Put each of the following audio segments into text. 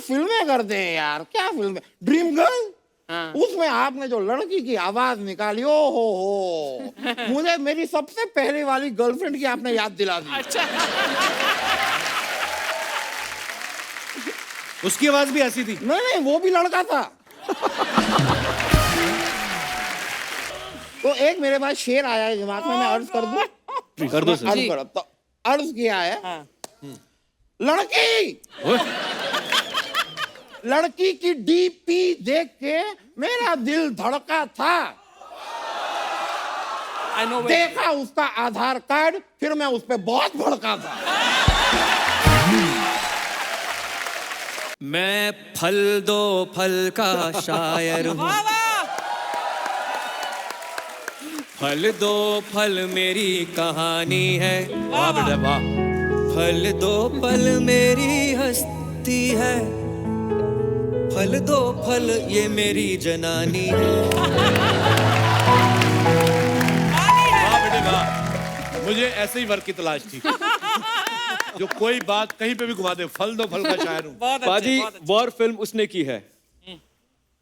फिल्में करते हैं यार, क्या फिल्में। ड्रीम गर्ल, उसमें आपने जो लड़की की आवाज निकाली, ओ हो मुझे मेरी सबसे पहले वाली गर्लफ्रेंड की आपने याद दिला दी। अच्छा। उसकी आवाज भी ऐसी थी? नहीं, वो भी लड़का था। तो एक मेरे पास शेर आया है दिमाग में, मैं अर्ज कर दूं? कर दो सर। अर्ज करो तो। अर्ज किया है, लड़की, लड़की की डीपी देख के मेरा दिल धड़का था। देखा उसका आधार कार्ड, फिर मैं उस पर बहुत भड़का था। मैं फल दो फल का शायर हूँ, फल दो फल मेरी कहानी है। वाह बेटा वाह। फल दो फल मेरी हस्ती है, फल दो फल ये मेरी जनानी है। वाह बेटे वाह। मुझे ऐसे ही वर्क की तलाश थी जो कोई बात कहीं पे भी घुमा दे। फल दो फल का शायर हूँ। बाजी वॉर फिल्म उसने की है।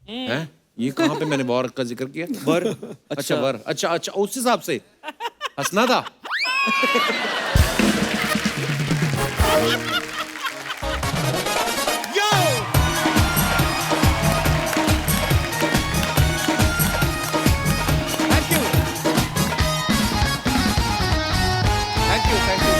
हैं? ये कहाँ पे मैंने वॉर का जिक्र किया? वर। अच्छा वर, अच्छा अच्छा, उस हिसाब से हंसना था। Yo! Thank you. Thank you, thank you.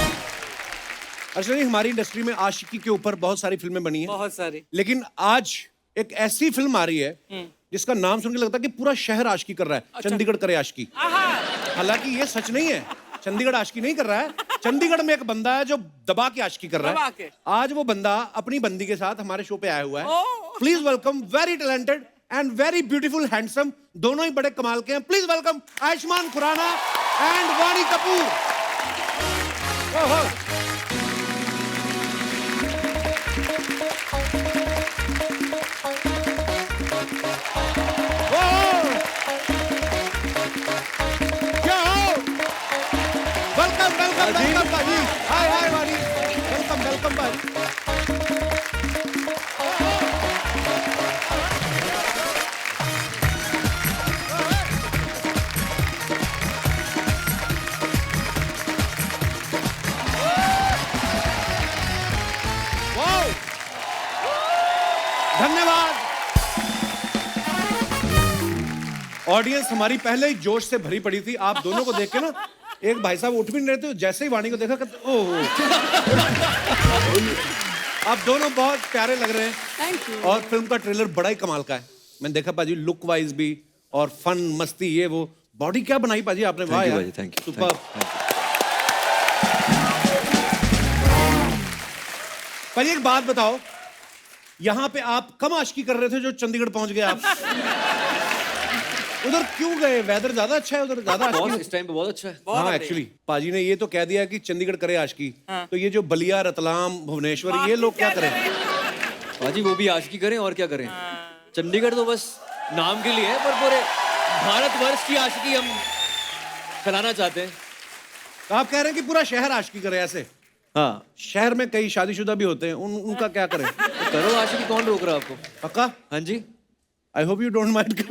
अर्चना जी, हमारी इंडस्ट्री में आशिकी के ऊपर बहुत सारी फिल्में बनी हैं, बहुत सारी। लेकिन आज एक ऐसी फिल्म आ रही है जिसका नाम सुन के लगता है कि पूरा शहर आशिकी कर रहा है। अच्छा। चंडीगढ़ करे आशिकी। हालांकि ये सच नहीं है, चंडीगढ़ आशिकी नहीं कर रहा है। चंडीगढ़ में एक बंदा है जो दबा के आशिकी कर रहा दबा है। के। आज वो बंदा अपनी बंदी के साथ हमारे शो पे आया हुआ है। Please welcome very talented and very beautiful handsome, दोनों ही बड़े कमाल के हैं। Please welcome Ayushmann Khurrana and Vaani Kapoor. ओहो। वेलकम वेलकम वेलकम भाजी। Hi hi Vaani, welcome welcome भाजी। वाओ, धन्यवाद। ऑडियंस हमारी पहले ही जोश से भरी पड़ी थी। आप दोनों को देख के ना, एक भाई साहब उठ भी नहीं रहे थे, जैसे ही वाणी को देखा कहते ओह। आप दोनों बहुत प्यारे लग रहे हैं। Thank you. और फिल्म का ट्रेलर बड़ा ही कमाल का है। मैंने देखा पाजी, लुक वाइज भी और फन मस्ती, ये वो बॉडी क्या बनाई पाजी आपने। वाह यार, थैंक यू। सुपर। पाजी एक बात बताओ, यहाँ पे आप कम आशिकी कर रहे थे जो चंडीगढ़ पहुंच गए आप? उधर क्यों गए? वेदर ज्यादा अच्छा है उधर, ज्यादा आशिकी। इस टाइम पे बहुत अच्छा है। हाँ एक्चुअली पाजी ने ये तो कह दिया कि चंडीगढ़ करे आशिकी, तो ये जो बलिया, रतलाम, भुवनेश्वर, ये लोग क्या करें? बाजी वो भी आशिकी करें और क्या करें। चंडीगढ़ तो बस नाम के लिए है, पर पूरे भारतवर्ष की आशिकी हम फैलाना चाहते हैं। तो आप कह रहे हैं कि पूरा शहर आशिकी करे ऐसे? हाँ, शहर में कई शादीशुदा भी होते हैं, उनका क्या करें? तो करो आशिकी, कौन रोक रहा है आपको? पक्का? हाँ जी। I hope you don't mind.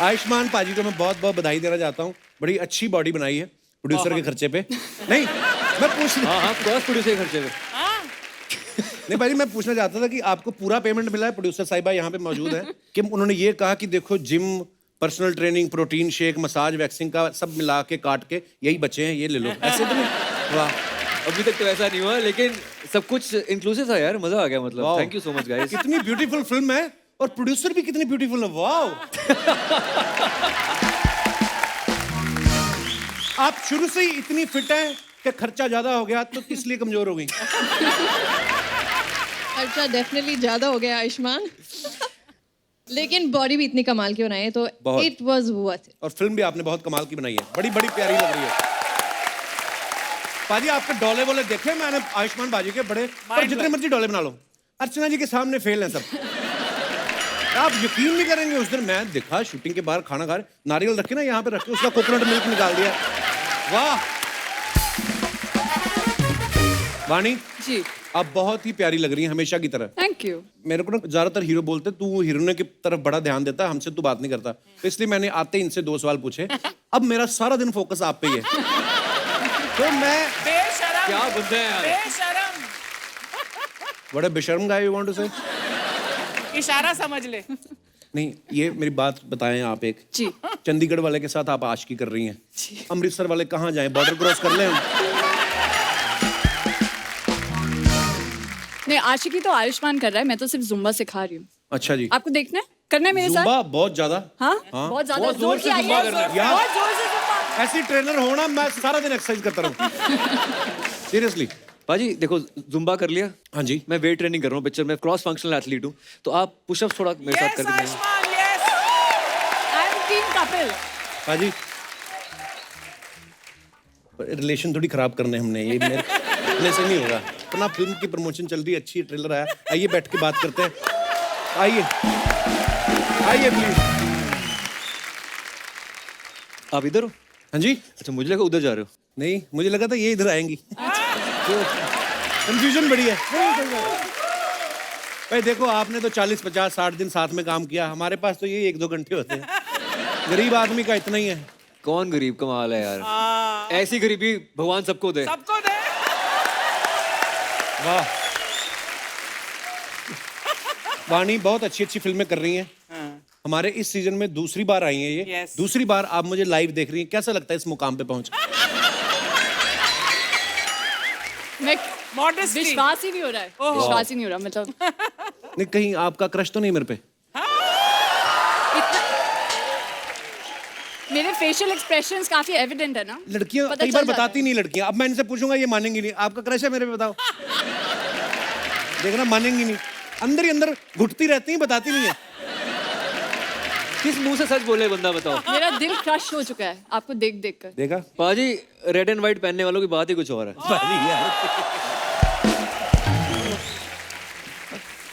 Ayushmann पाजी को मैं बहुत बहुत बधाई देना चाहता हूँ। बड़ी अच्छी बॉडी बनाई है प्रोड्यूसर के खर्चे पे। नहीं मैं पूछ हाँ हाँ, प्रोड्यूसर के खर्चे पे। नहीं भाई, मैं पूछना चाहता था कि आपको पूरा पेमेंट मिला है? प्रोड्यूसर साहिबा यहाँ पे मौजूद है कि उन्होंने ये कहा कि देखो gym, personal training, protein shake, massage, waxing का सब मिला के काट के यही बचे हैं, ये ले लो, ऐसे तो नहीं? वाह, अभी तक तो ऐसा नहीं हुआ, लेकिन सब कुछ इंक्लूसिव था यार, मजा आ गया। मतलब thank you so much guys. कितनी ब्यूटीफुल फिल्म है और प्रोड्यूसर भी कितनी ब्यूटीफुल है। वाओ। आप शुरू से ही इतनी फिट हैं कि खर्चा ज्यादा हो गया तो किस लिए कमजोर हो गई? खर्चा डेफिनेटली ज्यादा हो गया आयुष्मान, लेकिन बॉडी भी इतनी कमाल की बनाई है, तो बहुत। It was worth it. और फिल्म भी आपने बहुत कमाल की बनाई है, बड़ी बड़ी प्यारी लग रही है। पाजी आपके डोले वोले देखे मैंने आयुष्मान बाजी के बड़े, पर जितने मर्जी डोले बना लो, अर्चना जी के सामने फेल हैं सब। आप यकीन नहीं करेंगे, उस दिन मैं देखा शूटिंग के बाहर खाना खा रहे, नारियल रखे ना यहाँ पे रखे, उसका कोकोनट मिल्क निकाल दिया। वाह वाणी जी। आप बहुत ही प्यारी लग रही हैं हमेशा की तरह। Thank you. मेरे को ना ज्यादातर हीरो बोलते तू हीरोइनों की तरफ बड़ा ध्यान देता, हमसे तू बात नहीं करता, तो इसलिए मैंने आते ही इनसे 2 सवाल पूछे। अब मेरा सारा दिन फोकस आप पे ही है। तो मैं बेशरम, क्या बंदे हैं यार। बेशरम। बड़ा बेशर्म गाय, यू वांट टू से? इशारा समझ ले। नहीं, ये मेरी बात बताएं आप एक। जी। चंडीगढ़ वाले के साथ आप आशिकी कर रही हैं, अमृतसर वाले कहाँ जाएं? बॉर्डर क्रॉस कर लें हम? नहीं, आशिकी तो आयुष्मान कर रहा है, मैं तो सिर्फ जुम्बा सिखा रही हूँ। अच्छा जी। आपको देखना है, करना है मेरे साथ? जुम्बा बहुत ज्यादा। हाँ, हाँ। बहुत ज्यादा बहुत जोर से की आइए। जुम्बा करना है। यार। बहुत जोर से जुम्बा। ऐसी ट्रेनर होना, मैं सारा दिन एक्सरसाइज करता रहूं। सीरियसली। पाजी देखो, जुम्बा कर लिया। हाँ जी। मैं वेट ट्रेनिंग कर रहा हूँ पिक्चर में, क्रॉस फंक्शनल एथलीट हूँ, तो आप पुशअप्स थोड़ा मेरे साथ यस करके देंगे। Ayushman, yes. I am team Kapil. Haji, relation थोड़ी खराब करने हमने, ये मेरे से नहीं होगा। अपना फिल्म की प्रमोशन चल रही है, अच्छी ट्रेलर आया, आइए बैठ के बात करते हैं। आइए आइए प्लीज। आप इधर हो? हाँ जी। अच्छा, मुझे लगा उधर जा रहे हो। नहीं, मुझे लगा था ये इधर आएंगी, तो कंफ्यूजन बड़ी है। भाई देखो, आपने तो 40, 50, 60 दिन साथ में काम किया, हमारे पास तो ये 1-2 घंटे होते हैं। गरीब आदमी का इतना ही है। कौन गरीब, कमाल है यार। ऐसी गरीबी भगवान सबको दे। सबको दे। वाह, वाणी बहुत अच्छी अच्छी फिल्में कर रही हैं। हमारे इस सीजन में दूसरी बार आई हैं ये। Yes. दूसरी बार आप मुझे लाइव देख रही हैं, कैसा लगता है इस मुकाम पे पहुंच? मैं Modesty. विश्वास ही नहीं हो रहा है, विश्वास ही नहीं हो रहा, मतलब नहीं, कहीं आपका क्रश तो नहीं मेरे पे? इतना मेरे फेशियल एक्सप्रेशंस काफी एविडेंट है ना। लड़कियां पता कई बार चल जाता बताती नहीं लड़कियां। अब मैं इनसे पूछूंगा, ये मानेंगी नहीं। आपका क्रश है मेरे पे, बताओ। देखना, मानेंगी नहीं, अंदर ही अंदर घुटती रहती हैं, बताती नहीं है। किस मुंह से सच बोले बंदा, बताओ। मेरा दिल क्रश हो चुका है आपको देख देख कर। देखा पाजी, रेड एंड व्हाइट पहनने वालों की बात ही कुछ और है।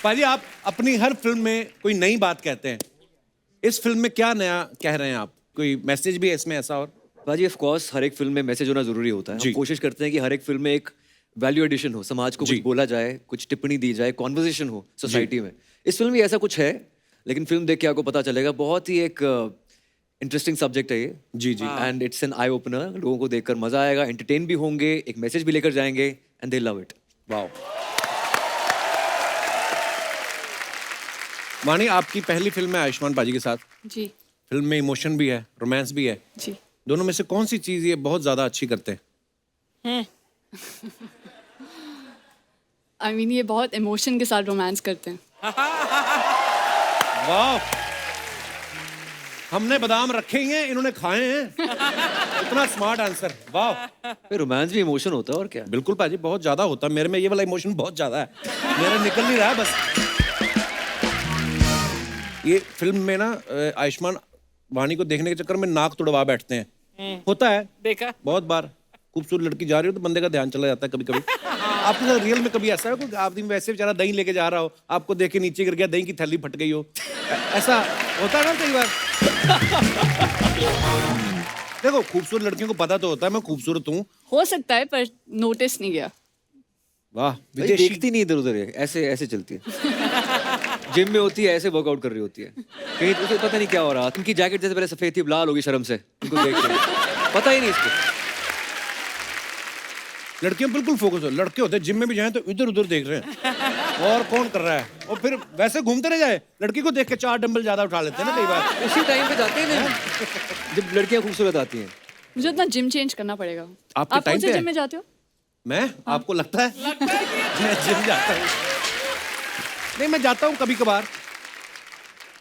पाजी, आप अपनी हर फिल्म में कोई नई बात कहते हैं, इस फिल्म में क्या नया कह रहे हैं आप? कोई मैसेज भी है इसमें ऐसा? और पाजी ऑफ कोर्स हर एक फिल्म में मैसेज होना जरूरी होता है। जी। हम कोशिश करते हैं कि हर एक फिल्म में एक वैल्यू एडिशन हो, समाज को जी। कुछ बोला जाए, कुछ टिप्पणी दी जाए, कॉन्वर्सेशन हो सोसाइटी में। इस फिल्म में ऐसा कुछ है, लेकिन फिल्म देख के आपको पता चलेगा। बहुत ही एक इंटरेस्टिंग सब्जेक्ट है ये। जी जी। And it's an eye opener. लोगों को देखकर मजा आएगा, एंटरटेन भी होंगे, एक मैसेज भी लेकर जाएंगे, and they love it. Wow. Vaani, आपकी पहली फिल्म है आयुष्मान बाजी के साथ। जी फिल्म में इमोशन भी है, रोमांस भी है। जी। दोनों में से कौन सी चीज ये बहुत ज्यादा अच्छी करते हैं? आई मीन ये बहुत इमोशन के साथ रोमांस करते हैं। वाह, हमने बादाम रखे ही हैं, इन्होंने खाए हैं। इतना स्मार्ट आंसर, वाह। रोमांस भी इमोशन होता है, और क्या। बिल्कुल पाजी, बहुत ज्यादा होता है। मेरे में ये वाला इमोशन बहुत ज्यादा है, मेरा निकल नहीं रहा है बस। ये फिल्म में ना आयुष्मान वाणी को देखने के चक्कर में नाक तुड़वा बैठते हैं, होता है देखा। बहुत बार। खूबसूरत लड़की जा रही हो तो बंदे का ध्यान चला जाता है कभी कभी। आपके साथ रियल में कभी ऐसा है कोई आदमी वैसे बेचारा दही लेके जा रहा हो, आपको देख के नीचे गिर गया, दही की थैली फट गई हो, ऐसा होता है ना कई बार? देखो, खूबसूरत लड़कियों को पता तो होता है मैं खूबसूरत हूँ। हो सकता है, पर नोटिस नहीं किया। वाह, भाई, विदेशी। देखती नहीं इधर उधर है, ऐसे ऐसे चलती है। जिम में होती है, ऐसे वर्कआउट कर रही होती है, कहीं उसे पता नहीं क्या हो रहा। इनकी जैकेट जैसे पहले सफेद थी, अब लाल होगी शर्म से, इनको देख के पता ही नहीं इसको। लड़कियां बिल्कुल फोकस हो, लड़के होते हैं जिम में भी जाएं तो इधर उधर देख रहे हैं और कौन कर रहा है, और फिर वैसे घूमते रह जाए, लड़की को देख के 4 डंबल ज्यादा उठा लेते हैं ना कई बार। उसी टाइम पे जाते हैं ना जब लड़कियां खूबसूरत आती हैं। मुझे उतना जिम चेंज करना पड़ेगा। आपके आप टाइम कौन से पे जिम में जाते हो? मैं आपको लगता है मैं जिम जाता हूँ? नहीं, मैं जाता हूँ कभी कभार।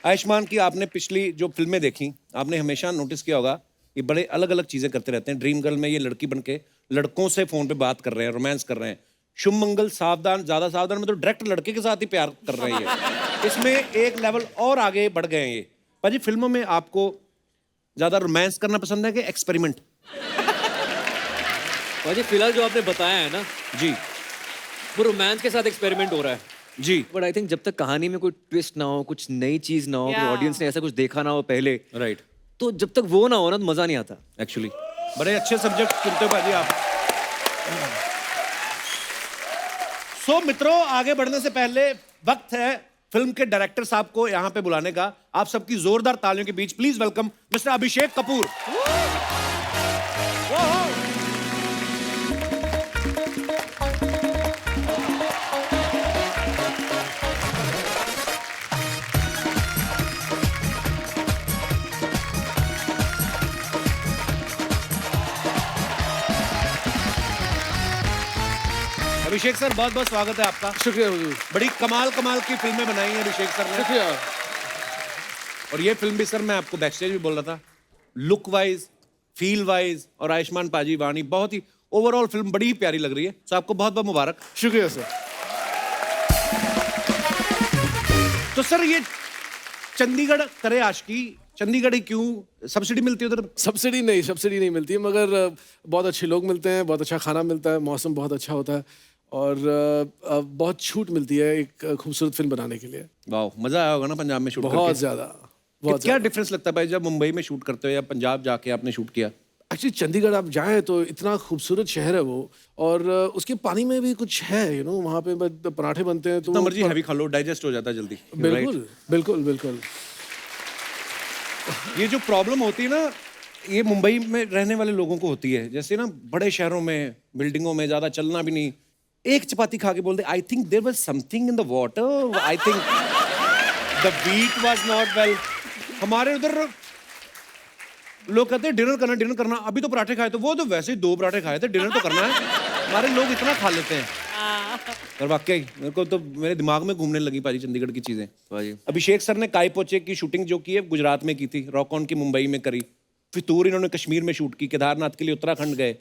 आयुष्मान की आपने पिछली जो फिल्में देखी, आपने हमेशा नोटिस किया होगा ये बड़े अलग अलग चीजें करते रहते हैं। ड्रीम गर्ल में ये लड़की बन के लड़कों से फोन पे बात कर रहे हैं, रोमांस कर रहे हैं। शुभ मंगल, सावधान, ज्यादा सावधान में तो डायरेक्ट लड़के के साथ ही प्यार कर रहे हैं ये। इसमें एक लेवल और आगे बढ़ गए हैं ये। भाजी, फिल्मों में आपको ज्यादा रोमांस करना पसंद है कि एक्सपेरिमेंट? मुझे फिलहाल जो आपने बताया है ना जी वो रोमांस के साथ एक्सपेरिमेंट हो रहा है। जी। बट आई थिंक जब तक कहानी में कोई ट्विस्ट ना हो, कुछ नई चीज ना हो, Yeah. ऑडियंस ने ऐसा कुछ देखा ना हो पहले, राइट। तो जब तक वो ना हो ना तो मजा नहीं आता। सो मित्रों, आगे बढ़ने से पहले वक्त है फिल्म के डायरेक्टर साहब को यहाँ पे बुलाने का। आप सबकी जोरदार तालियों के बीच please welcome mister Abhishek Kapoor. Abhishek sir, बहुत बहुत स्वागत है आपका। शुक्रिया हुजूर। बड़ी कमाल कमाल की फिल्में बनाई हैं अभिषेक सर ने। शुक्रिया। और ये फिल्म भी सर, मैं आपको बैकस्टेज भी बोल रहा था, लुक वाइज, फील वाइज और आयुष्मान पाजी वाणी, बहुत ही ओवरऑल फिल्म बड़ी ही प्यारी लग रही है। तो आपको बहुत बहुत मुबारक। शुक्रिया सर। तो सर, ये चंडीगढ़ करे आशिकी, चंडीगढ़ ही क्यों? सब्सिडी मिलती है उधर? सब्सिडी नहीं मिलती है, मगर बहुत अच्छे लोग मिलते हैं, बहुत अच्छा खाना मिलता है, मौसम बहुत अच्छा होता है और बहुत छूट मिलती है एक खूबसूरत फिल्म बनाने के लिए। वाह, मजा आया होगा ना पंजाब में शूट करके? बहुत ज्यादा, बहुत क्या डिफरेंस लगता है भाई जब मुंबई में शूट करते हो या पंजाब जाके आपने शूट किया? एक्चुअली चंडीगढ़ आप जाएं तो इतना खूबसूरत शहर है वो, और उसके पानी में भी कुछ है, वहाँ पे पराठे बनते हैं तो जितना मर्जी हैवी खा लो, डाइजेस्ट हो जाता है जल्दी। बिल्कुल बिल्कुल बिल्कुल। ये जो प्रॉब्लम होती है ना, ये मुंबई में रहने वाले लोगों को होती है। जैसे ना बड़े शहरों में, बिल्डिंगों में ज्यादा चलना भी नहीं, एक चपाती खा के बोलते I think there was something in the water, I think the beat was not well. हमारे उधर लोग कहते हैं डिनर करना। अभी तो पराठे खाए, तो वो तो वैसे ही 2 पराठे खाए थे, डिनर तो करना है। हमारे लोग इतना खा लेते हैं। और वाकई मेरे को तो मेरे दिमाग में घूमने लगी पाजी चंडीगढ़ की चीजें। अभिषेक सर ने काई पोचे की शूटिंग जो की है गुजरात में की थी, रॉक ऑन की मुंबई में करी, फितूर इन्होंने कश्मीर में शूट की, केदारनाथ के लिए उत्तराखंड गए।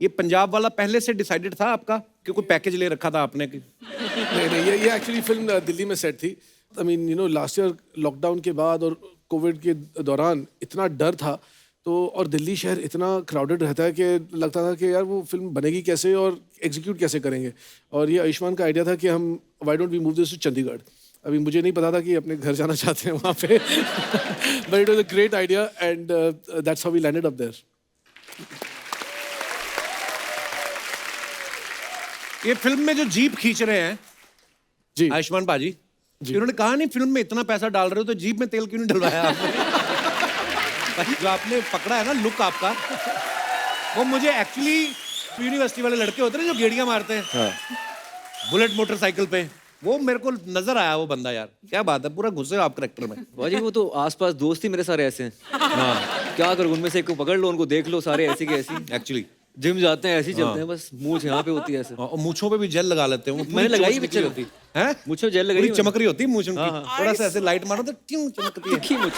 ये पंजाब वाला पहले से डिसाइडेड था आपका कि कोई पैकेज ले रखा था आपने? नहीं, ये एक्चुअली फिल्म दिल्ली में सेट थी। I mean last year lockdown के बाद और कोविड के दौरान इतना डर था, तो और दिल्ली शहर इतना क्राउडेड रहता है कि लगता था कि यार वो फिल्म बनेगी कैसे और एग्जीक्यूट कैसे करेंगे। और ये आयुष्मान का आइडिया था कि हम why don't we move this to Chandigarh. अभी मुझे नहीं पता था कि अपने घर जाना चाहते हैं वहाँ पे but it was a great idea and that's how we landed up there. ये फिल्म में जो जीप खींच रहे हैं जी आयुष्मान पाजी, इन्होंने कहा नहीं फिल्म में इतना पैसा डाल रहे हो तो जीप में तेल क्यों नहीं डलवाया आपने? जो आपने पकड़ा है ना लुक आपका, वो मुझे एक्चुअली यूनिवर्सिटी वाले लड़के होते हैं जो गेड़ियां मारते हैं बुलेट मोटरसाइकिल पे, वो मेरे को नजर आया वो बंदा। यार क्या बात है, पूरा घुसे हो आप करेक्टर में। बाजी वो तो आसपास दोस्त ही मेरे सारे ऐसे हैं। हाँ, क्या करूं, उनमें से एक को पकड़ लो, उनको देख लो, सारे ऐसे के ऐसी। एक्चुअली जिम जाते हैं ऐसे ही चलते हैं, बस मूंछ यहाँ पे होती है ऐसे। और मूंछों पे भी जेल लगा लेते हैं। मैंने लगाई पिक्चर होती है, मूंछ पे जेल लगाई पूरी चमक रही होती है मूंछ उनकी। हाँ। थोड़ा सा ऐसे लाइट मारो तो क्यों चमकती है। तीखी मूंछ।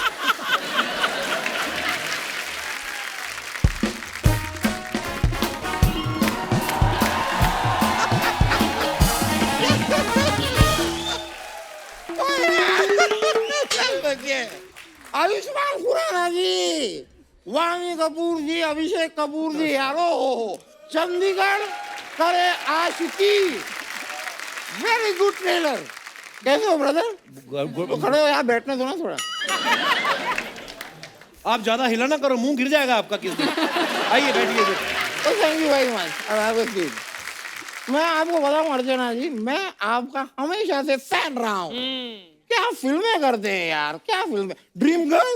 आयुष्मान खुराना जी, वाणी कपूर जी, अभिषेक कपूर जी, यारो चंडीगढ़ करे आशिकी, वेरी गुड ट्रेलर। कैसे हो ब्रदर? तो खड़े हो यार, बैठने दो ना थोड़ा। आप ज्यादा हिला ना करो, मुंह गिर जाएगा आपका किस दिन। आइए बैठिए। तो थैंक यू वेरी मच। मैं आपको बताऊं अर्चना जी, मैं आपका हमेशा से फैन रहा हूँ। क्या फिल्में करते हैं यार, क्या फिल्में। ड्रीम गर्ल,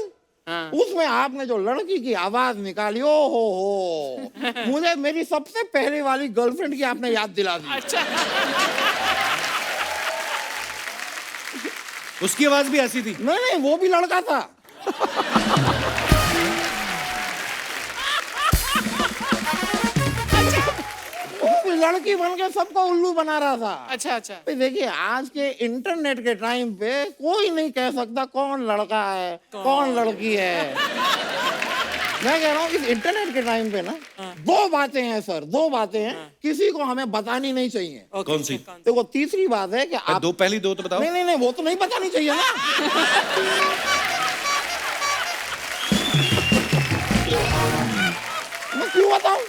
उसमें आपने जो लड़की की आवाज निकाली, ओ हो मुझे मेरी सबसे पहले वाली गर्लफ्रेंड की आपने याद दिला दी। अच्छा। उसकी आवाज भी ऐसी थी? नहीं, वो भी लड़का था। वो भी लड़की बन के सबको उल्लू बना रहा था। अच्छा। भाई देखिए, आज के इंटरनेट के टाइम पे कोई नहीं कह सकता कौन लड़का है कौन लड़की है। मैं कह रहा हूँ इस इंटरनेट के टाइम पे ना 2 बातें हैं सर, 2 बातें हैं किसी को हमें बतानी नहीं चाहिए। कौन सी? देखो, तीसरी बात है कि आप पहली दो तो बताओ। नहीं, वो तो नहीं बतानी चाहिए ना। मैं क्यों बताऊं?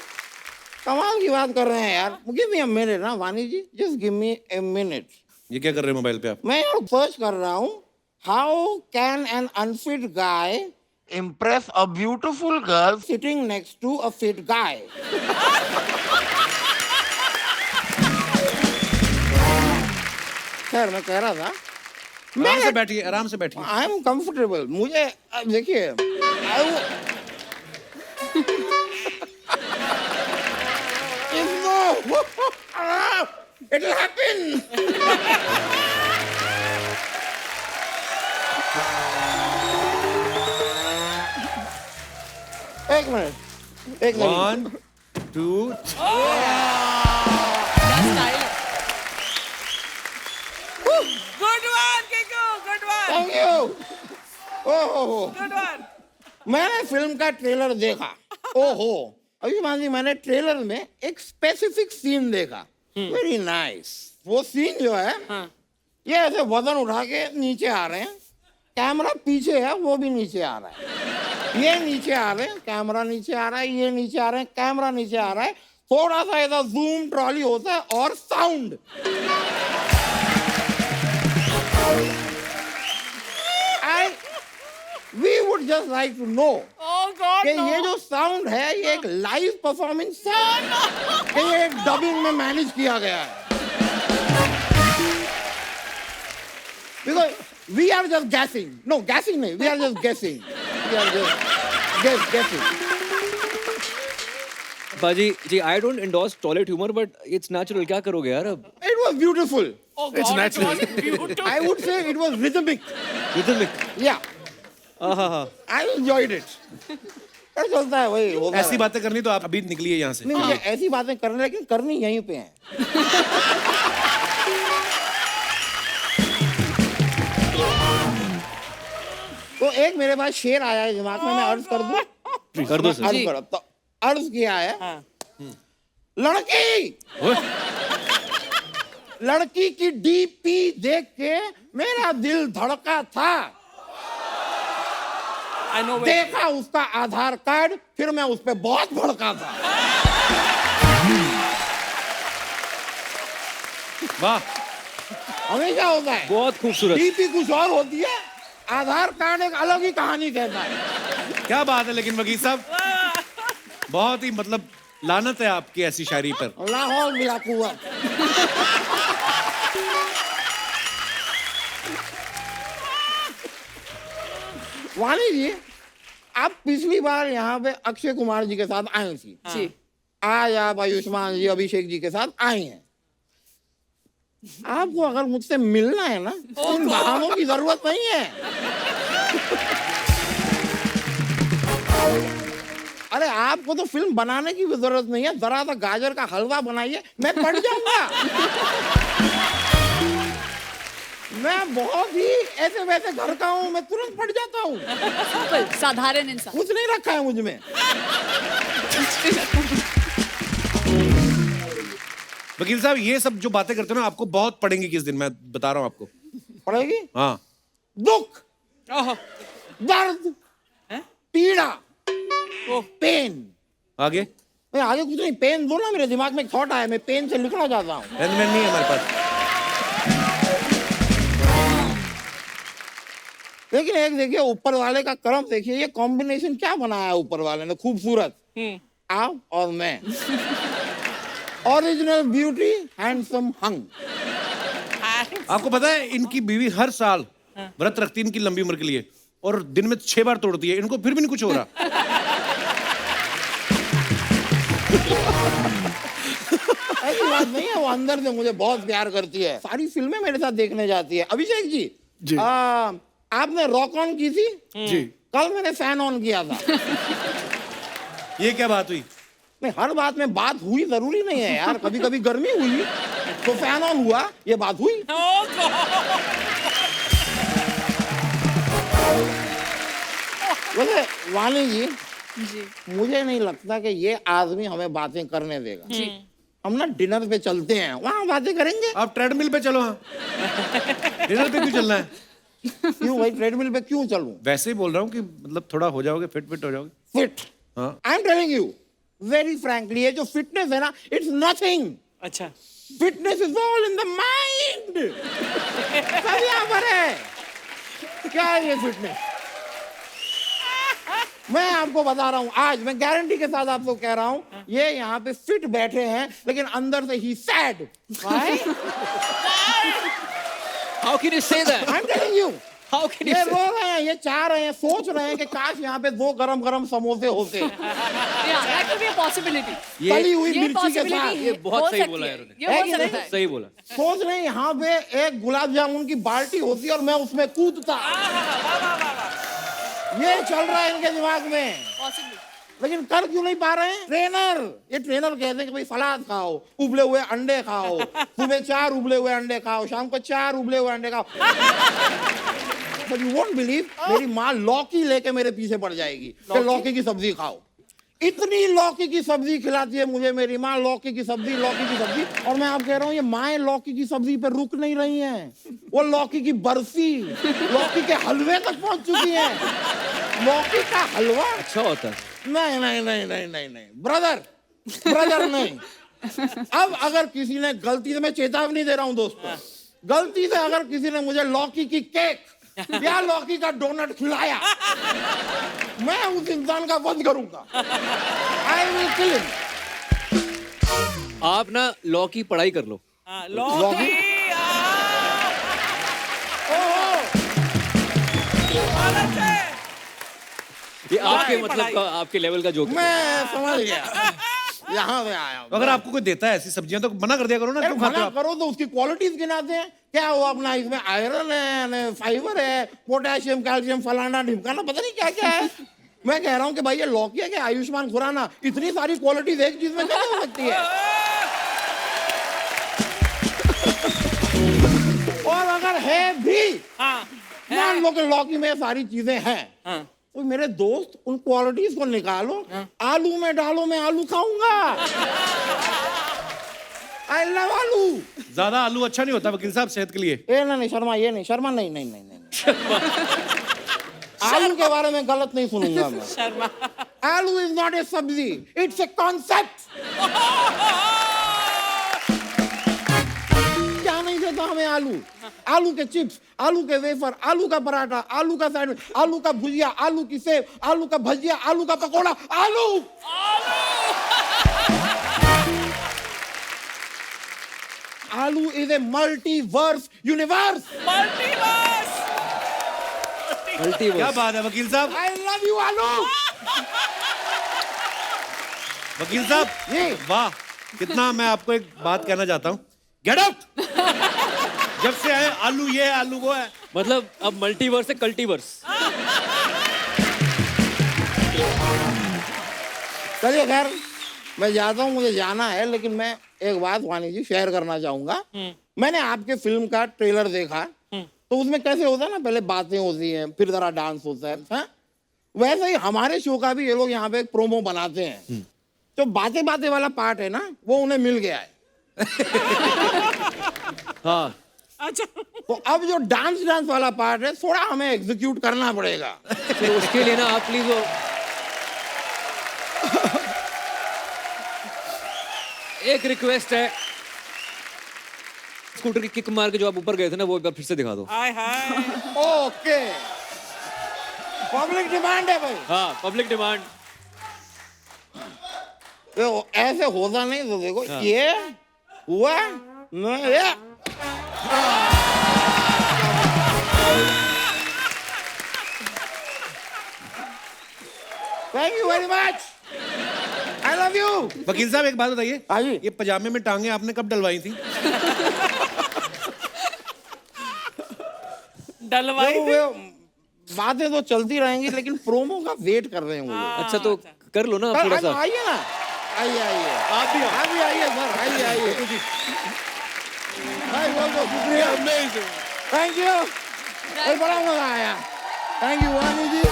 कमाल की बात कर रहे हैं यार। गिव मी अ मिनट ना Vaani ji, just give me a minute. ये क्या कर रहे हैं मोबाइल पे आप? मैं यार सर्च कर रहा हूँ, how can an unfit guy impress a beautiful girl sitting next to a fit guy. खैर मैं कह रहा था आराम से बैठिए, आराम से बैठिए। I am comfortable. मुझे देखिए इट विल हैपन। एक मिनट, एक minute. 1 2 good one Kiku, good one, thank you. ओहो, गुड वन। मैंने फिल्म का ट्रेलर देखा। ओहो अभिमान जी, मैंने ट्रेलर में एक स्पेसिफिक सीन देखा, वेरी नाइस। वो सीन जो है ये ऐसे वजन उठा के नीचे आ रहे हैं, कैमरा पीछे है, वो भी नीचे आ रहा है, ये नीचे आ रहे हैं, कैमरा नीचे आ रहा है, ये नीचे आ रहे हैं, कैमरा नीचे आ रहा है, थोड़ा सा ऐसा जूम ट्रॉली होता है और sound. We would just like to know Oh God, कि no. ये जो साउंड है ये एक लाइव परफॉर्मेंस है कि ये एक डबिंग में मैनेज किया गया है। Because we are just gassing, no gassing नहीं, we are just guessing, we are just guessing. बाजी जी, I don't endorse toilet humour but it's natural. क्या करोगे यार अब? It was beautiful. Oh It's God, natural. it was beautiful. I would say it was rhythmic. Rhythmic. या आहा। I enjoyed it. पर चलता है वही होगा। ऐसी बातें करनी तो आप अभी निकलिए यहाँ से। नहीं, मुझे ऐसी बातें करनी, लेकिन करनी यहीं पे है। तो एक मेरे पास शेर आया है दिमाग में, मैं अर्ज कर दूं? कर दो सर। अर्ज करो तो। अर्ज किया है, हाँ. लड़की लड़की की डीपी देख के मेरा दिल धड़का था, I know. देखा उसका आधार कार्ड, फिर मैं उस पर बहुत भड़का था। वाह, हमेशा होता है, बहुत खूबसूरत। डीपी कुछ और होती है, आधार कार्ड एक अलग ही कहानी कहता है। क्या बात है। लेकिन वकील साहब, बहुत ही मतलब लानत है आपकी ऐसी शायरी पर। लाहौल मिला कुआ। वाणी जी, आप पिछली बार यहाँ पे अक्षय कुमार जी के साथ आई थी, जी। आज आप आयुष्मान जी, अभिषेक जी के साथ आई हैं। आपको अगर मुझसे मिलना है ना, उन बहानों की जरूरत नहीं है। अरे आपको तो फिल्म बनाने की भी जरूरत नहीं है, जरा सा गाजर का हलवा बनाइए, मैं पड़ जाऊंगा। मैं बहुत ही ऐसे वैसे घर का हूँ, मैं तुरंत पड़ जाता हूँ। सिंपल, साधारण इंसान। कुछ नहीं रखा है मुझ में। वकील साहब, ये सब जो बातें करते हो ना, आपको बहुत पड़ेंगी किस दिन, मैं बता रहा हूँ आपको। पड़ेगी? हाँ, दुख, Oh, दर्द, पीड़ा, पेन। आगे मैं आगे कुछ नहीं, पेन दो ना, मेरे दिमाग में एक थॉट आया, मैं पेन से लिखना चाहता हूँ। पेन वेन नहीं है हमारे पास। लेकिन एक देखिए, ऊपर वाले का करम देखिए, ये कॉम्बिनेशन क्या बनाया है ऊपर वाले ने, खूबसूरत। आप और मैं, ओरिजिनल ब्यूटी, हैंडसम हंग। आपको पता है, इनकी बीवी हर साल व्रत रखती है इनकी लंबी उम्र के लिए, और दिन में 6 बार तोड़ती है, इनको फिर भी नहीं कुछ हो रहा। ऐसी बात नहीं है, वो अंदर से मुझे बहुत प्यार करती है, सारी फिल्में मेरे साथ देखने जाती है। अभिषेक जी, जी। आपने रॉक ऑन की थी? जी। कल मैंने फैन ऑन किया था। ये क्या बात हुई? नहीं, हर बात में बात हुई जरूरी नहीं है यार, कभी कभी गर्मी हुई तो फैन ऑन हुआ, ये बात हुई। oh God. वैसे वाणी जी, जी। मुझे नहीं लगता कि ये आदमी हमें बातें करने देगा। हम ना डिनर पे चलते हैं, वहां बातें करेंगे। आप ट्रेडमिल पे चलो। हाँ, डिनर पे क्यों चलना है? क्यों भाई, ट्रेडमिल पे क्यों चलूं? वैसे ही बोल रहा हूँ कि मतलब थोड़ा हो जाओगे, फिट हो जाओगे। फिट, हाँ। I am telling you very frankly, ये जो फिटनेस है ना, इट्स नथिंग। अच्छा. Fitness is all in the mind. सब यहाँ पर है। क्या है ये फिटनेस? मैं आपको बता रहा हूं, आज मैं गारंटी के साथ आपको कह रहा हूं, ये यहाँ पे फिट बैठे हैं, लेकिन अंदर से ही sad. How can you say that? I'm telling you. How can you ये say? रो रहे हैं, ये चाह रहे हैं, सोच रहे हैं कि काश यहाँ पे 2 गरम गरम समोसे होते। Yeah, that could be a possibility. तली हुई ये मिर्ची के possibility साथ। है, ये बहुत हो सही सकती बोला है, यार उन्होंने। ये है हो कि सकता नहीं? है। सही बोला। सोच रहे हैं यहाँ पे एक गुलाब जामुन की बाल्टी होती और मैं उसमें कूदता। ये चल रहा है इनके दिमाग में, Possibly. लेकिन कर क्यों नहीं पा रहे हैं? ट्रेनर, ये ट्रेनर कहते हैं कि भाई सलाद खाओ, उबले हुए अंडे खाओ, सुबह 4 उबले हुए अंडे खाओ, शाम को 4 उबले हुए अंडे खाओ। But you won't believe, मेरी माँ लौकी लेके मेरे पीछे पड़ जाएगी कि लौकी की सब्जी खाओ। इतनी लौकी की सब्जी खिलाती है मुझे मेरी माँ, लौकी की सब्जी, और मैं आप कह रहा हूँ ये माएँ लौकी की सब्जी पे रुक नहीं रही हैं, वो लौकी की बर्फी, लौकी के हलवे तक पहुंच चुकी हैं। लौकी का हलवा? अच्छा होता है। नहीं नहीं नहीं नहीं नहीं नहीं ब्रदर नहीं। अब अगर किसी ने गलती से, मैं चेतावनी दे रहा हूं दोस्तों, गलती से अगर किसी ने मुझे लौकी की केक या लौकी का डोनट खिलाया, मैं उस इंसान का वध करूंगा। I will kill him. आप ना लॉ की पढ़ाई कर लो। लौकी ये आपके मतलब का, आपके लेवल का जोक है। मैं समझ गया, यहाँ पे आया हूं। तो अगर आपको कोई देता है ऐसी सब्जियां तो मना कर दिया करो ना, अरे क्यों खाते हो मना आप? करो तो उसकी क्वालिटीज गिनाते हैं क्या, वो अपना इसमें आयरन है, फाइबर है, पोटेशियम, कैल्शियम, फलाना ढिमकाना, पता नहीं क्या क्या है। मैं कह रहा हूँ कि भाई ये लौकी है कि आयुष्मान खुराना, इतनी सारी क्वालिटीज एक चीज में कैसे हो सकती है? और अगर है भी, मान लो कि लौकी में सारी चीजें हैं, तो मेरे दोस्त उन क्वालिटीज को निकालो, आलू में डालो, मैं आलू खाऊंगा। आई लव आलू। ज्यादा आलू अच्छा नहीं होता वकील साहब सेहत के लिए। ए नहीं शर्मा, ये नहीं शर्मा, नहीं नहीं नहीं नहीं आलू के बारे में गलत नहीं सुनूंगा मैं। शर्मा आलू इज नॉट ए सब्जी, इट्स ए कॉन्सेप्ट। क्या नहीं देता हमें आलू? आलू के चिप्स, आलू के वेफर, आलू का पराठा, आलू का सैंडविच, आलू का भुजिया, आलू की सेव, आलू का भजिया, आलू का पकोड़ा, आलू। आलू इज ए मल्टीवर्स यूनिवर्स। क्या बात है वकील साहब, आई लव यू आलू। वकील साहब जी। वाह, कितना मैं आपको एक बात कहना चाहता हूँ, गेट आउट। जब से आए आलू ये है, आलू वो है। मतलब अब मल्टीवर्स है कल्टीवर्स। चलिए खैर, मैं जाता हूँ, मुझे जाना है, लेकिन मैं एक बात वानी जी शेयर करना चाहूंगा। मैंने आपके फिल्म का ट्रेलर देखा, तो उसमें कैसे होता है ना, पहले बातें होती हैं, फिर जरा डांस होता है, हाँ? वैसे ही हमारे शो का भी ये लोग यहाँ पे एक प्रोमो बनाते हैं। जो बातें बातें वाला पार्ट है ना, वो उन्हें मिल गया है। हाँ, अच्छा तो अब जो डांस वाला पार्ट है, थोड़ा हमें एग्जीक्यूट करना पड़ेगा। फिर उसके लिए ना आप प्लीज वो एक रिक्वेस्ट है, स्कूटर की किक मार के जो आप ऊपर गए थे ना, वो एक बार फिर से दिखा दो। हाय हाय ओके, पब्लिक डिमांड है भाई। हाँ, पब्लिक डिमांड। देखो ऐसे होता नहीं, तो देखो ये हुआ नहीं, ये thank you very much, I love you. वकील साहब एक बात बताइए, हाँ जी। ये पजामे में टांगे आपने कब डलवाई थी? डलवाई देखो, वे बातें तो चलती रहेंगी, लेकिन प्रोमो का वेट कर रहे हैं वो लोग। अच्छा तो कर लो ना आप थोड़ा सा। आइए ना, आइए आइए, आप भी आओ। आप भी आइए सर, आइए आइए। बहुत बहुत शुक्रिया, थैंक यू, बड़ा मजा आया, थैंक यू वानी जी,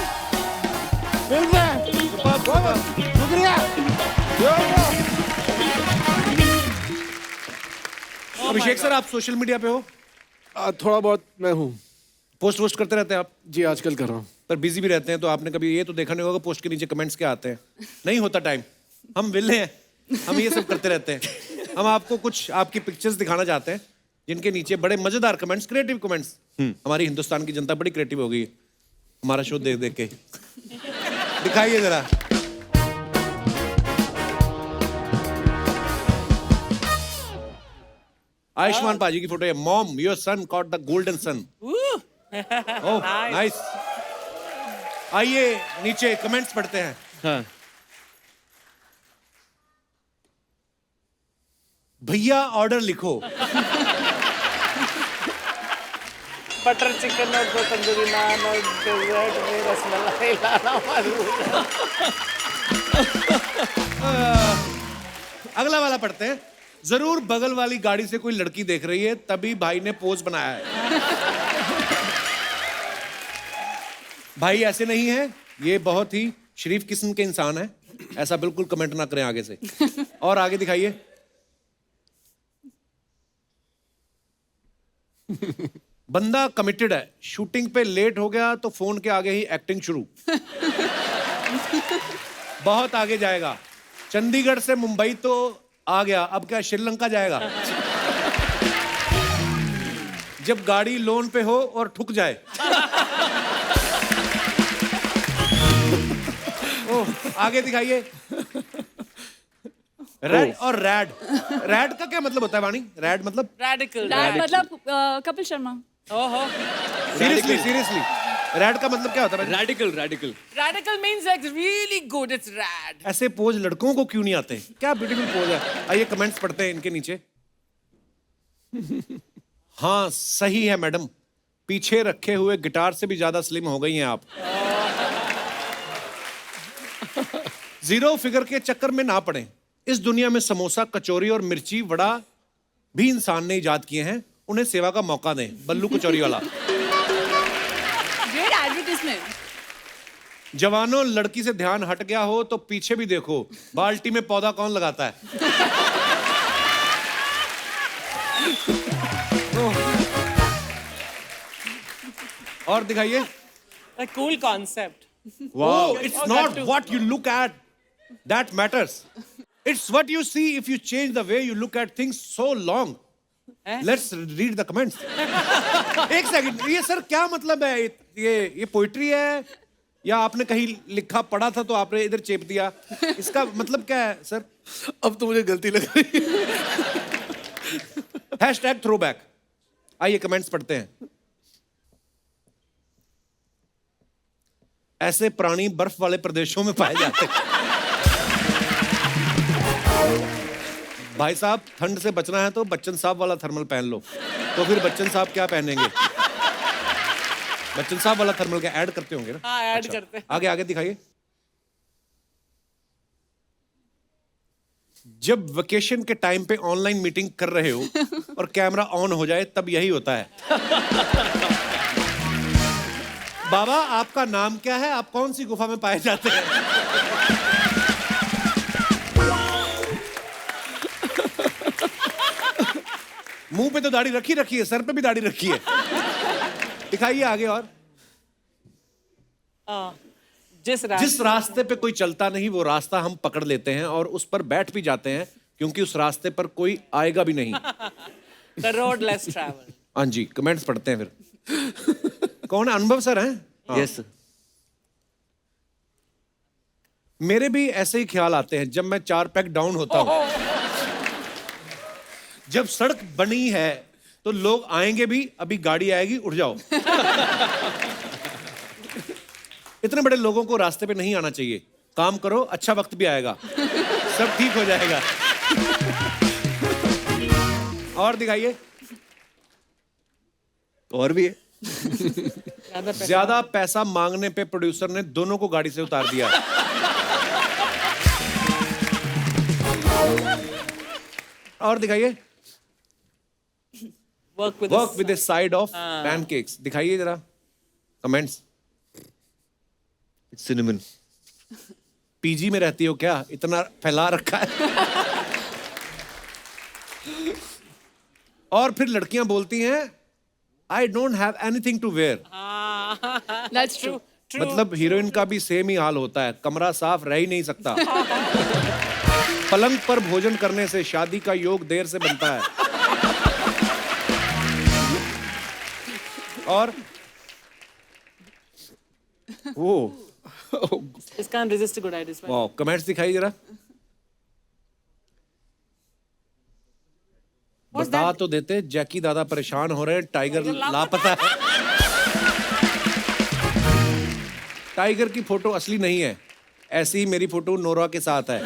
मिलते हैं, बहुत बहुत शुक्रिया। अभिषेक सर, आप सोशल मीडिया पे हो? थोड़ा बहुत मैं हूँ पोस्ट वोस्ट करते रहते हैं आप? जी, आजकल कर रहा हूँ। पर बिजी भी रहते हैं, तो आपने कभी ये तो देखा नहीं होगा पोस्ट के नीचे कमेंट्स क्या आते हैं? नहीं होता टाइम, हम विले हैं, हम ये सब करते रहते हैं। हम आपको कुछ आपकी पिक्चर्स दिखाना चाहते हैं, जिनके नीचे बड़े मजेदार कमेंट्स, क्रिएटिव कमेंट्स। हमारी हिंदुस्तान की जनता बड़ी क्रिएटिव हो गई है हमारा शो देख देख के। दिखाइए जरा। आयुष्मान पाजी की फोटो है। Mom, your son caught the golden sun. Ooh. Oh nice. आइए नीचे कमेंट्स पढ़ते हैं। हाँ भैया ऑर्डर लिखो। बटर चिकन और दो तंदूरी नान और डेजर्ट में रसमलाई लाना मरूद। अगला वाला पढ़ते हैं। जरूर बगल वाली गाड़ी से कोई लड़की देख रही है, तभी भाई ने पोज बनाया है। भाई ऐसे नहीं है, ये बहुत ही शरीफ किस्म के इंसान है। ऐसा बिल्कुल कमेंट ना करें आगे से। और आगे दिखाइए। बंदा कमिटेड है, शूटिंग पे लेट हो गया तो फोन के आगे ही एक्टिंग शुरू। बहुत आगे जाएगा। चंडीगढ़ से मुंबई तो आ गया, अब क्या श्रीलंका जाएगा? जब गाड़ी लोन पे हो और ठुक जाए। ओह, आगे दिखाइए। रेड और रैड। रैड का क्या मतलब होता है वाणी? रैड मतलब? Radical. Dad, मतलब Kapil Sharma. Oh. Seriously seriously red का मतलब क्या होता है? Radical radical Radical means like really good. It's rad. ऐसे पोज लड़कों को क्यों नहीं आते? क्या ब्यूटीफुल पोज है। आइए कमेंट्स पढ़ते हैं इनके नीचे। हाँ सही है मैडम, पीछे रखे हुए गिटार से भी ज्यादा स्लिम हो गई हैं आप। जीरो फिगर के चक्कर में ना पड़े। इस दुनिया में समोसा, कचौरी और मिर्ची वड़ा भी इंसान ने इजाद किए हैं, उन्हें सेवा का मौका दें। बल्लू कचौरी वाला। Great advertisement. जवानों, लड़की से ध्यान हट गया हो तो पीछे भी देखो, बाल्टी में पौधा कौन लगाता है? और दिखाइए। A cool concept. Wow, it's not what you look at that matters. It's what you see if you change the way you look at things so long. Let's read the comments. एक second, ये sir क्या मतलब है? ये poetry है या आपने कहीं लिखा पढ़ा था तो आपने इधर चेप दिया? इसका मतलब क्या है सर? अब तो मुझे गलती लग रही है। Hashtag throwback. आइए कमेंट्स पढ़ते हैं। ऐसे प्राणी बर्फ वाले प्रदेशों में पाए जाते हैं। भाई साहब, ठंड से बचना है तो बच्चन साहब वाला थर्मल पहन लो। तो फिर बच्चन साहब क्या पहनेंगे? बच्चन साहब वाला थर्मल क्या ऐड करते होंगे ना? हाँ, ऐड करते हैं। आगे आगे दिखाइए। जब वेकेशन के टाइम पे ऑनलाइन मीटिंग कर रहे हो और कैमरा ऑन हो जाए तब यही होता है। बाबा आपका नाम क्या है? आप कौन सी गुफा में पाए जाते हैं? मुंह पे तो दाढ़ी रखी है, सर पे भी दाढ़ी रखी है। दिखाइए आगे। और जिस रास्ते पे कोई चलता नहीं वो रास्ता हम पकड़ लेते हैं और उस पर बैठ भी जाते हैं क्योंकि उस रास्ते पर कोई आएगा भी नहीं। The road less traveled. हाँ जी, कमेंट्स पढ़ते हैं फिर। कौन है? अनुभव सर हैं? यस मेरे भी ऐसे ही ख्याल आते हैं जब मैं 4 पैक डाउन होता हूं। जब सड़क बनी है तो लोग आएंगे भी, अभी गाड़ी आएगी, उठ जाओ। इतने बड़े लोगों को रास्ते पे नहीं आना चाहिए। काम करो, अच्छा वक्त भी आएगा, सब ठीक हो जाएगा। और दिखाइए। और भी है। ज्यादा पैसा मांगने पे प्रोड्यूसर ने दोनों को गाड़ी से उतार दिया। और दिखाइए। Work with a side of pancakes। दिखाइए जरा कमेंट्स। सिनेमन। पीजी में रहती हो क्या? इतना फैला रखा है। और फिर लड़कियां बोलती हैं I don't have anything to wear. That's true. मतलब हीरोइन का भी सेम ही हाल होता है, कमरा साफ रह ही नहीं सकता। पलंग पर भोजन करने से शादी का योग देर से बनता है। और वो This can't resist a good idea. वाह, कमेंट्स दिखाइए जरा। बता तो देते, जैकी दादा परेशान हो रहे हैं, टाइगर लापता है। टाइगर की फोटो असली नहीं है, ऐसी ही मेरी फोटो नोरा के साथ है।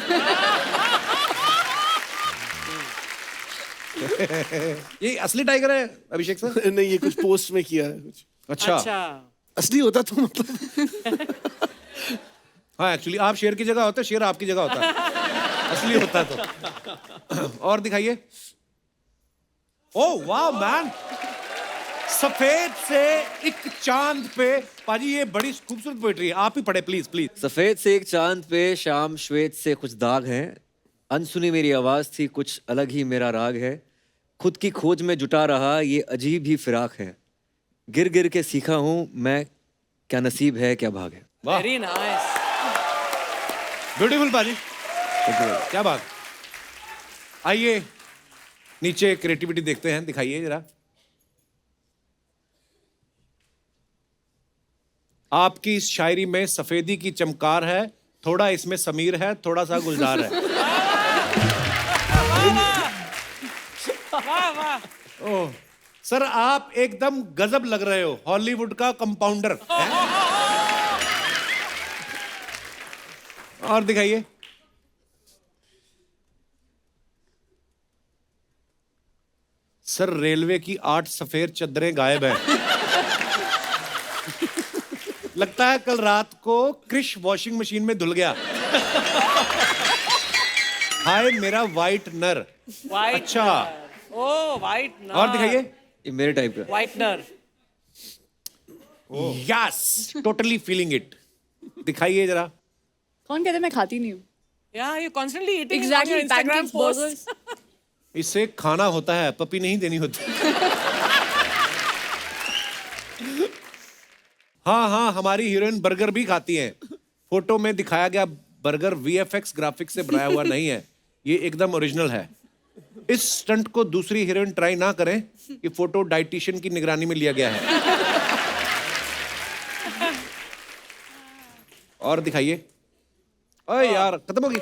ये असली टाइगर है अभिषेक सर? नहीं, ये कुछ पोस्ट में किया है कुछ। अच्छा, असली होता तो मतलब हाँ एक्चुअली आप शेर की जगह होते, शेर आपकी जगह होता, असली होता तो। और दिखाइए। ओह वाह मैन, सफेद से एक चांद पे। पाजी ये बड़ी खूबसूरत पोएट्री है, आप ही पढ़े प्लीज प्लीज। सफेद से एक चांद पे शाम श्वेत से कुछ दाग हैं, अनसुनी मेरी आवाज थी कुछ अलग ही मेरा राग है, खुद की खोज में जुटा रहा ये अजीब ही फिराक है, गिर गिर के सीखा हूं मैं क्या नसीब है क्या भाग है। वाह वेरी नाइस, ब्यूटीफुल पाजी, क्या बात। आइए नीचे क्रिएटिविटी देखते हैं, दिखाइए जरा। आपकी इस शायरी में सफेदी की चमकार है, थोड़ा इसमें समीर है, थोड़ा सा गुलजार है। वाह वाह। ओह सर आप एकदम गजब लग रहे हो, हॉलीवुड का कंपाउंडर है? और दिखाइए। सर रेलवे की 8 सफेद चद्दरें गायब हैं। लगता है कल रात को क्रिश वॉशिंग मशीन में धुल गया। हाय मेरा वाइट नर। वाइट अच्छा, ओ वाइट नर। और दिखाइए। ये मेरे टाइप का। Whitener. Yes, totally feeling it. दिखाइए जरा। कौन कहते मैं खाती नहीं हूँ? या you constantly eating Exactly, Instagram pancakes, burgers. Post. इससे खाना होता है, पपी नहीं देनी होती। हाँ हाँ, हमारी हीरोइन बर्गर भी खाती हैं। फोटो में दिखाया गया बर्गर वीएफएक्स ग्राफिक्स से बनाया हुआ नहीं है, ये एकदम ओरिजिनल है। इस स्टंट को दूसरी हीरोइन ट्राई ना करें, ये फोटो डाइटिशियन की निगरानी में लिया गया है। और दिखाइए। ओए यार खत्म होगी।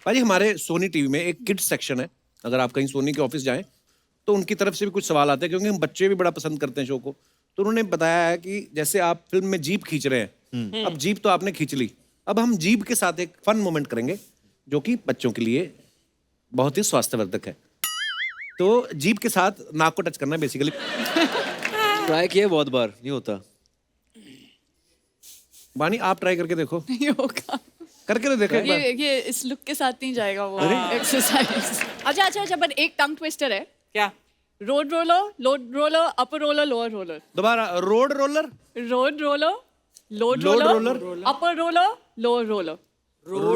भाजी हमारे सोनी टीवी में एक किड्स सेक्शन है, अगर आप कहीं सोनी के ऑफिस जाएं तो उनकी तरफ से भी कुछ सवाल आते हैं, क्योंकि हम बच्चे भी बड़ा पसंद करते हैं शो को। तो उन्होंने बताया है कि जैसे आप फिल्म में जीप खींच रहे हैं, अब जीप तो आपने खींच ली, अब हम जीप के साथ एक फन मोमेंट करेंगे जो कि बच्चों के लिए बहुत ही स्वास्थ्यवर्धक है। तो जीप के साथ नाक को टच करना है बेसिकली। ट्राई किया बहुत बार, नहीं होता। बानी आप ट्राई करके देखो, नहीं होगा। करके तो देखो एक बार। ये इस लुक के साथ नहीं जाएगा वो एक्सरसाइज। अच्छा पर एक टंग ट्विस्टर है। क्या? Road roller, upper roller, lower roller. दोबारा। Road roller, road roller, load load roller, roller, upper roller, lower roller. Road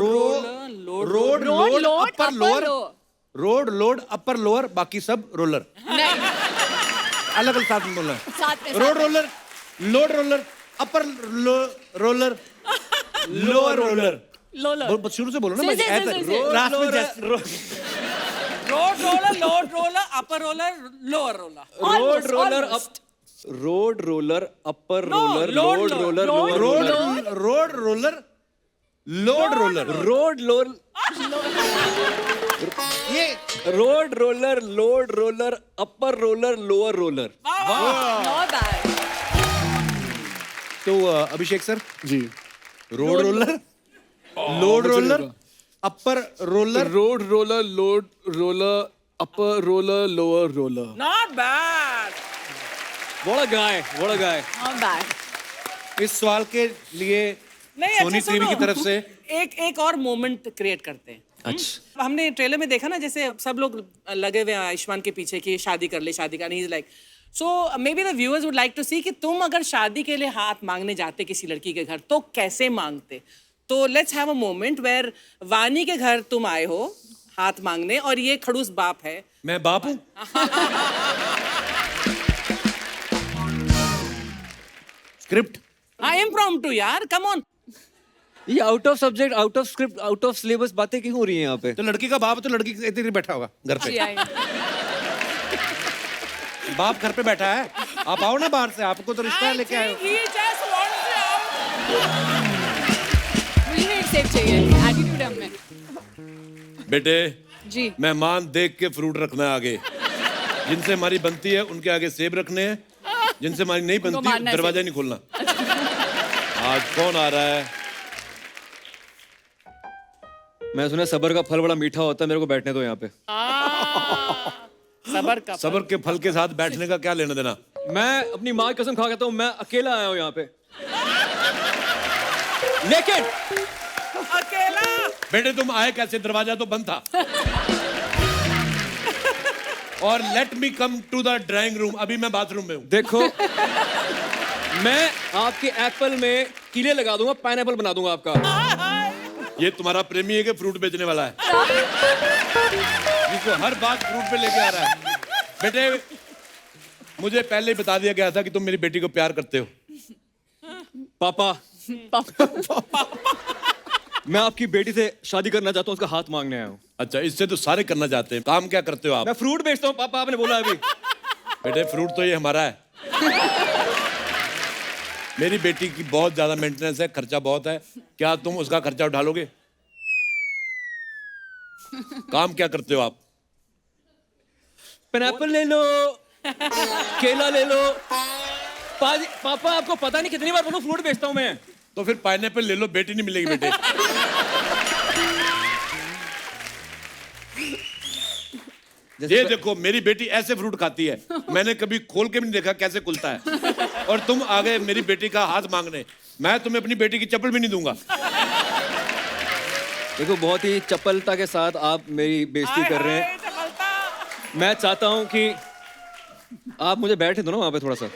load upper lower, road load upper lower, बाकी सब रोलर। नहीं, अलग अलग साथ में बोलना है। साथ में road roller, load roller, upper roller, lower roller. लोलर। शुरू से बोलो ना से, भाई, ऐसा से। लास्ट में just road roller, load roller, upper roller, lower roller. Road roller up, road roller upper roller, load roller, lower road roller, road roller, load roller, road लोल, ये road roller, load roller, upper roller, lower roller. Not bad. तो Abhishek sir, जी। Road roller, load roller, upper roller, road roller, load roller, upper roller, lower roller. Not bad. What a guy, what a guy. Not bad. इस सवाल के लिए नहीं, सोनी अच्छा TV की सुनो। तरफ से एक और मोमेंट क्रिएट करते हैं। अच्छा। हमने ट्रेलर में देखा ना, जैसे सब लोग लगे हुए हैं आयुष्मान के पीछे कि शादी कर ले, शादी का नहीं, like so maybe the viewers would like to see कि तुम अगर शादी के लिए हाथ मांगने जाते किसी लड़की के घर तो कैसे मांगते। तो let's have a moment where Vani के घर तुम आए हो हाथ मांगने और ये खड़ूस बाप है। मैं बाप हूं। स्क्रिप्ट हाँ, इम्प्रॉम्प्टू यार, कम ऑन। ये out of subject, out of script, out of syllabus बातें क्यों हो रही हैं यहाँ पे? तो लड़की का बाप है, तो लड़की इधर ही बैठा होगा घर पे। बाप घर पे बैठा है, आप आओ ना बाहर से, आपको तो रिश्ता है लेके आए हो। He just wants you out. नहीं, एटीट्यूड सेव चाहिए, एटीट्यूड है हमें। बेटे जी मेहमान देख के फ्रूट रखना है आगे, जिनसे हमारी बनती है उनके आगे सेब रखने हैं, जिनसे हमारी नहीं बनती मारना है दरवाजा नहीं खोलना। आज कौन आ रहा है? मैं सुना सबर का फल बड़ा मीठा होता है, मेरे को बैठने दो यहाँ पे। सबर का सबर के फल के साथ बैठने का क्या लेना देना? मैं अपनी माँ की कसम खा कहता हूँ, मैं अकेला आया हूँ यहाँ पे, लेकिन अकेला। बेटे तुम आए कैसे? दरवाजा तो बंद था। और let me come to the drawing room, अभी मैं बाथरूम में हूँ। देखो मैं आपके एप्पल में कीले लगा दूंगा, पाइनएप्पल बना दूंगा आपका। ये तुम्हारा प्रेमी है कि फ्रूट बेचने वाला है, जिसको हर बात फ्रूट पे लेके आ रहा है? बेटे मुझे पहले ही बता दिया गया था कि तुम मेरी बेटी को प्यार करते हो। पापा मैं आपकी बेटी से शादी करना चाहता हूँ, उसका हाथ मांगने आया हूँ। अच्छा, इससे तो सारे करना चाहते हैं। काम क्या करते हो आप? मैं फ्रूट बेचता हूँ पापा, आपने बोला अभी। बेटे फ्रूट तो ये हमारा है। मेरी बेटी की बहुत ज्यादा मेंटेनेंस है, खर्चा बहुत है, क्या तुम उसका खर्चा उठा लोगे? काम क्या करते हो आप? पाइनएप्पल ले लो, केला ले लो। पापा आपको पता नहीं कितनी बार बोलूं फ्रूट बेचता हूँ मैं। तो फिर पाइनएप्पल ले लो, बेटी नहीं मिलेगी बेटे। ये देखो मेरी बेटी ऐसे फ्रूट खाती है, मैंने कभी खोल के भी नहीं देखा कैसे खुलता है। और तुम आ गए मेरी बेटी का हाथ मांगने। मैं तुम्हें अपनी बेटी की चप्पल भी नहीं दूंगा। देखो बहुत ही चपलता के साथ आप मेरी बेइज्जती कर रहे हैं। मैं चाहता हूं कि आप मुझे बैठे दो ना वहां पे थोड़ा सा।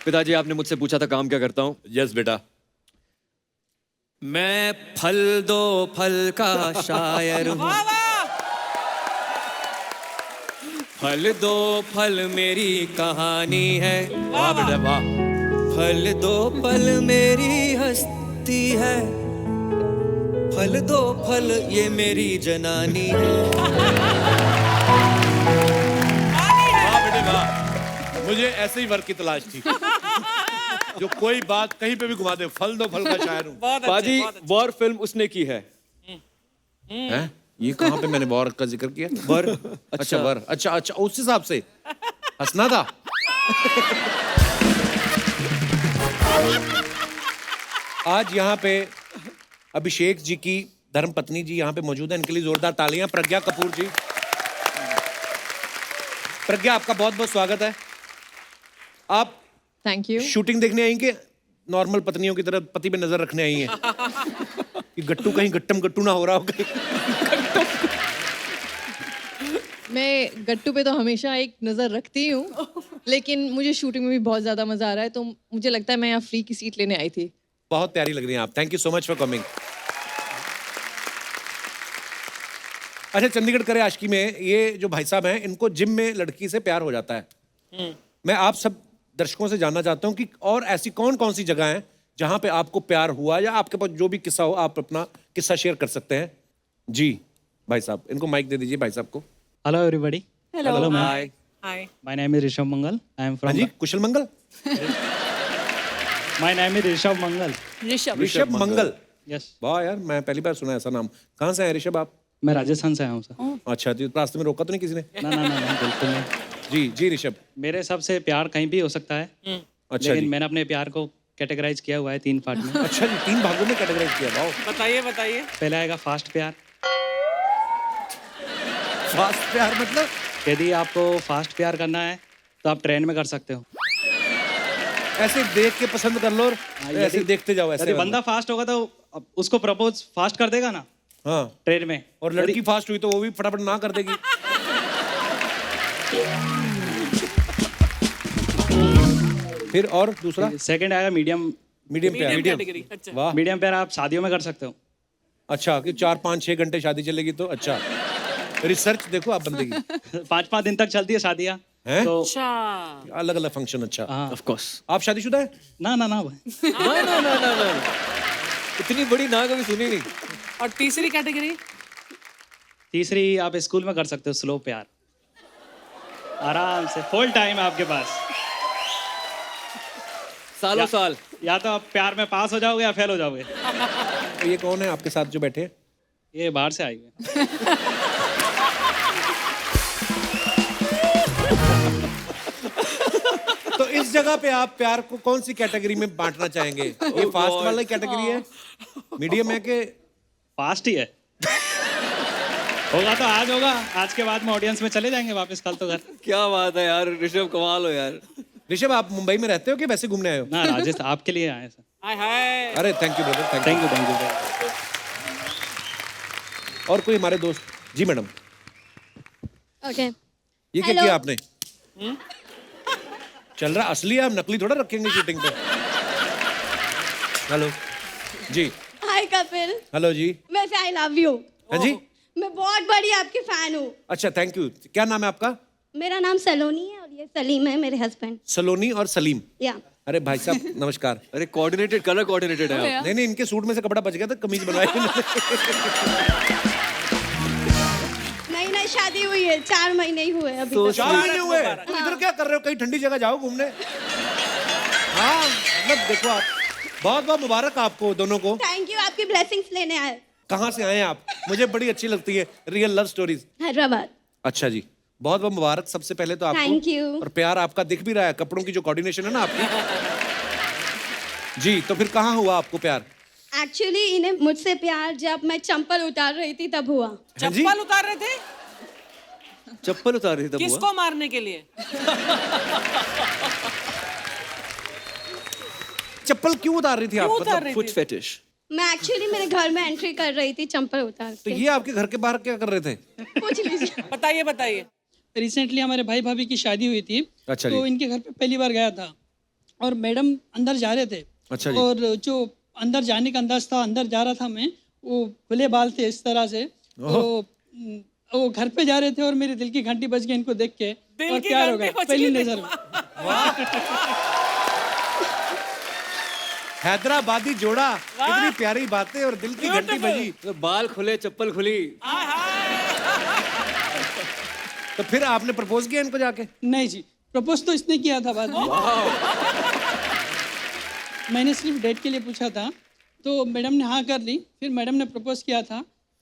पिताजी आपने मुझसे पूछा था काम क्या करता हूं। यस बेटा। मैं फल दो फल का शायर हूँ, फल दो फल मेरी कहानी है। वाह बेटा वाह। फल दो फल मेरी हस्ती है, फल दो फल ये मेरी जनानी है। वाह बेटे वाह। मुझे ऐसे ही वर्क की तलाश थी, जो कोई बात कहीं पे भी घुमा दे। फल दो फल का शायर हूँ। बाजी वॉर फिल्म उसने की है। हैं? ये कहाँ पे मैंने वॉर का जिक्र किया? वर अच्छा वर, अच्छा अच्छा उस हिसाब से हंसना था। आज यहाँ पे अभिषेक जी की धर्मपत्नी जी यहाँ पे मौजूद है, इनके लिए जोरदार तालियां। प्रज्ञा कपूर जी। प्रज्ञा आपका बहुत बहुत स्वागत है। आप थैंक यू। शूटिंग देखने आई कि नॉर्मल पत्नियों की तरह पति पे नजर रखने आई हैं कि गट्टू कहीं गट्टम गट्टू ना हो रहा हो कहीं? मैं गट्टू पे तो हमेशा एक नज़र रखती हूँ, लेकिन मुझे शूटिंग में भी बहुत ज़्यादा मज़ा आ रहा है, तो मुझे लगता है मैं यहाँ फ्री की सीट लेने आई थी। बहुत प्यारी लग रही हैं आप। Thank you so much for coming. अच्छा, चंडीगढ़ करे आशिकी में ये जो भाई साहब हैं, इनको जिम में लड़की से प्यार हो जाता है। मैं आप सब दर्शकों से जानना चाहता हूँ कि और ऐसी कौन कौन सी जगह हैं जहां पे आपको प्यार हुआ, या आपके पास जो भी किस्सा हो आप अपना किस्सा शेयर कर सकते हैं। जी भाई साहब, इनको माइक दे दीजिए भाई साहब को। Hello everybody. Hello. Hello ma'am. Hi. Hi. My name is Rishabh Mangal. I am हाँ from. Ji, Kusal Mangal. My name is Rishabh Mangal. Rishabh Rishabh Mangal. Yes. वाह यार, मैं पहली बार सुना ऐसा नाम। कहाँ से हैं ऋषभ आप? मैं राजस्थान से आया हूँ सर। अच्छा, तो रास्ते में रोका तो नहीं किसी ने? ना बिल्कुल नहीं। जी जी ऋषभ। मेरे सबसे प्यार कहीं भी हो सकता है, अच्छा लेकिन जी। मैंने अपने प्यार को कैटेगराइज किया हुआ है 3 पार्ट में। अच्छा जी, 3 भागों में कैटेगराइज किया। वाह। बताइए बताइए। पहला आएगा फास्ट प्यार। फास्ट प्यार मतलब? यदि आपको फास्ट प्यार करना है तो आप ट्रेन में कर सकते हो। ऐसे देख के पसंद कर लो और ऐसे देखते जाओ ऐसे। यदि बंदा फास्ट होगा तो अब उसको प्रपोज फास्ट कर देगा ना हाँ, ट्रेन में। और लड़की फास्ट हुई तो वो भी फटाफट ना कर देगी। फिर और दूसरा? सेकंड आएगा मीडियम। मीडियम प्यार। Medium category. अच्छा। वाह। मीडियम प्यार आप शादियों में कर सकते हो। अच्छा, कि 4, 5, 6 घंटे शादी चलेगी तो अच्छा। रिसर्च देखो आप बंदे की। 5-5 दिन तक चलती है शादियाँ। हैं? तो अच्छा। अलग अलग फंक्शन। अच्छा, हाँ। Of course. आप शादीशुदा है? ना भाई। ना इतनी बड़ी ना कभी सुनी नहीं। और तीसरी कैटेगरी? तीसरी आप स्कूल में कर सकते हो स्लो प्यार, आराम से फुल टाइम आपके पास। सालों साल। या तो आप प्यार में पास हो जाओगे या फेल हो जाओगे। तो ये कौन है आपके साथ जो बैठे हैं? ये बाहर से आई है। तो इस जगह पे आप प्यार को कौन सी कैटेगरी में बांटना चाहेंगे? ये फास्ट वाला कैटेगरी है, मीडियम है कि फास्ट ही है। होगा तो आज होगा, आज के बाद में ऑडियंस में चले जाएंगे वापस कल तो घर। क्या बात है यार, ऋषभ कमाल हो यार। ऋषभ, आप मुंबई में रहते हो कि वैसे घूमने आए हो? ना राजेश, आपके लिए आए सर। हाय हाय। अरे thank you brother, thank thank you और कोई हमारे दोस्त? जी मैडम, ओके ये क्या किया आपने? चल रहा असली है, आप नकली थोड़ा रखेंगे शूटिंग पे। हेलो जी। हाय कपिल, हेलो जी। वैसे आई लव यू। हाँ जी। मैं बहुत बड़ी आपकी फैन हूँ। अच्छा थैंक यू। क्या नाम है आपका? मेरा नाम सलोनी है और ये सलीम है मेरे हस्बैंड। सलोनी और सलीम। या अरे भाई साहब नमस्कार। अरे कोऑर्डिनेटेड, कलर कोऑर्डिनेटेड है आप। नहीं, इनके सूट में से कपड़ा बच गया था, कमीज बनवाई इन्होंने। नई शादी हुई है, 4 महीने ही हुए अभी तक। 4 महीने हुए? तो इधर क्या कर रहे हो? कहीं ठंडी जगह जाओ घूमने। हाँ मतलब देखो आप, बहुत बहुत मुबारक आपको दोनों को। थैंक यू, आपकी ब्लेसिंग्स लेने आए। कहाँ से आए हैं आप? मुझे बड़ी अच्छी लगती है रियल लव स्टोरीज। हैदराबाद। अच्छा जी, बहुत बहुत मुबारक सबसे पहले तो आपको। Thank you. और प्यार आपका दिख भी रहा है, कपड़ों की जो कोऑर्डिनेशन है ना आपकी। जी, तो फिर कहाँ हुआ आपको प्यार? एक्चुअली इन्हें मुझसे प्यार जब मैं चंपल उतार रही थी तब हुआ। हाँ जी? चप्पल उतार रहे थे? चप्पल उतार रही थी तब हुआ? किसको मारने के लिए? चप्पल क्यों उतार रही थी आप? मतलब फुट फेटिश। मैं एक्चुअली मेरे घर में एंट्री कर रही थी चंपल उतार तो के। ये आपके घर के बाहर क्या कर रहे थे? पूछ लीजिए। बताइए बताइए। रिसेंटली हमारे भाई भाभी की शादी हुई थी। अच्छा जी। तो इनके घर पे पहली बार गया था और मैडम अंदर जा रहे थे। अच्छा जी। और जो अंदर जाने का अंदाज था, अंदर जा रहा था मैं, वो खुले बाल थे इस तरह से। तो वो घर पे जा रहे थे और मेरे दिल की घंटी बज गई इनको देख के और प्यार हो गया पहली नजर में। हैदराबादी जोड़ा, इतनी प्यारी बातें और दिल की घंटी बजी। तो बाल खुले, चप्पल खुली। तो फिर आपने प्रपोज किया इनको जाके? नहीं जी, प्रपोज तो इसने किया था बाद में। मैंने सिर्फ डेट के लिए पूछा था, तो मैडम ने हाँ कर ली। फिर मैडम ने प्रपोज किया था,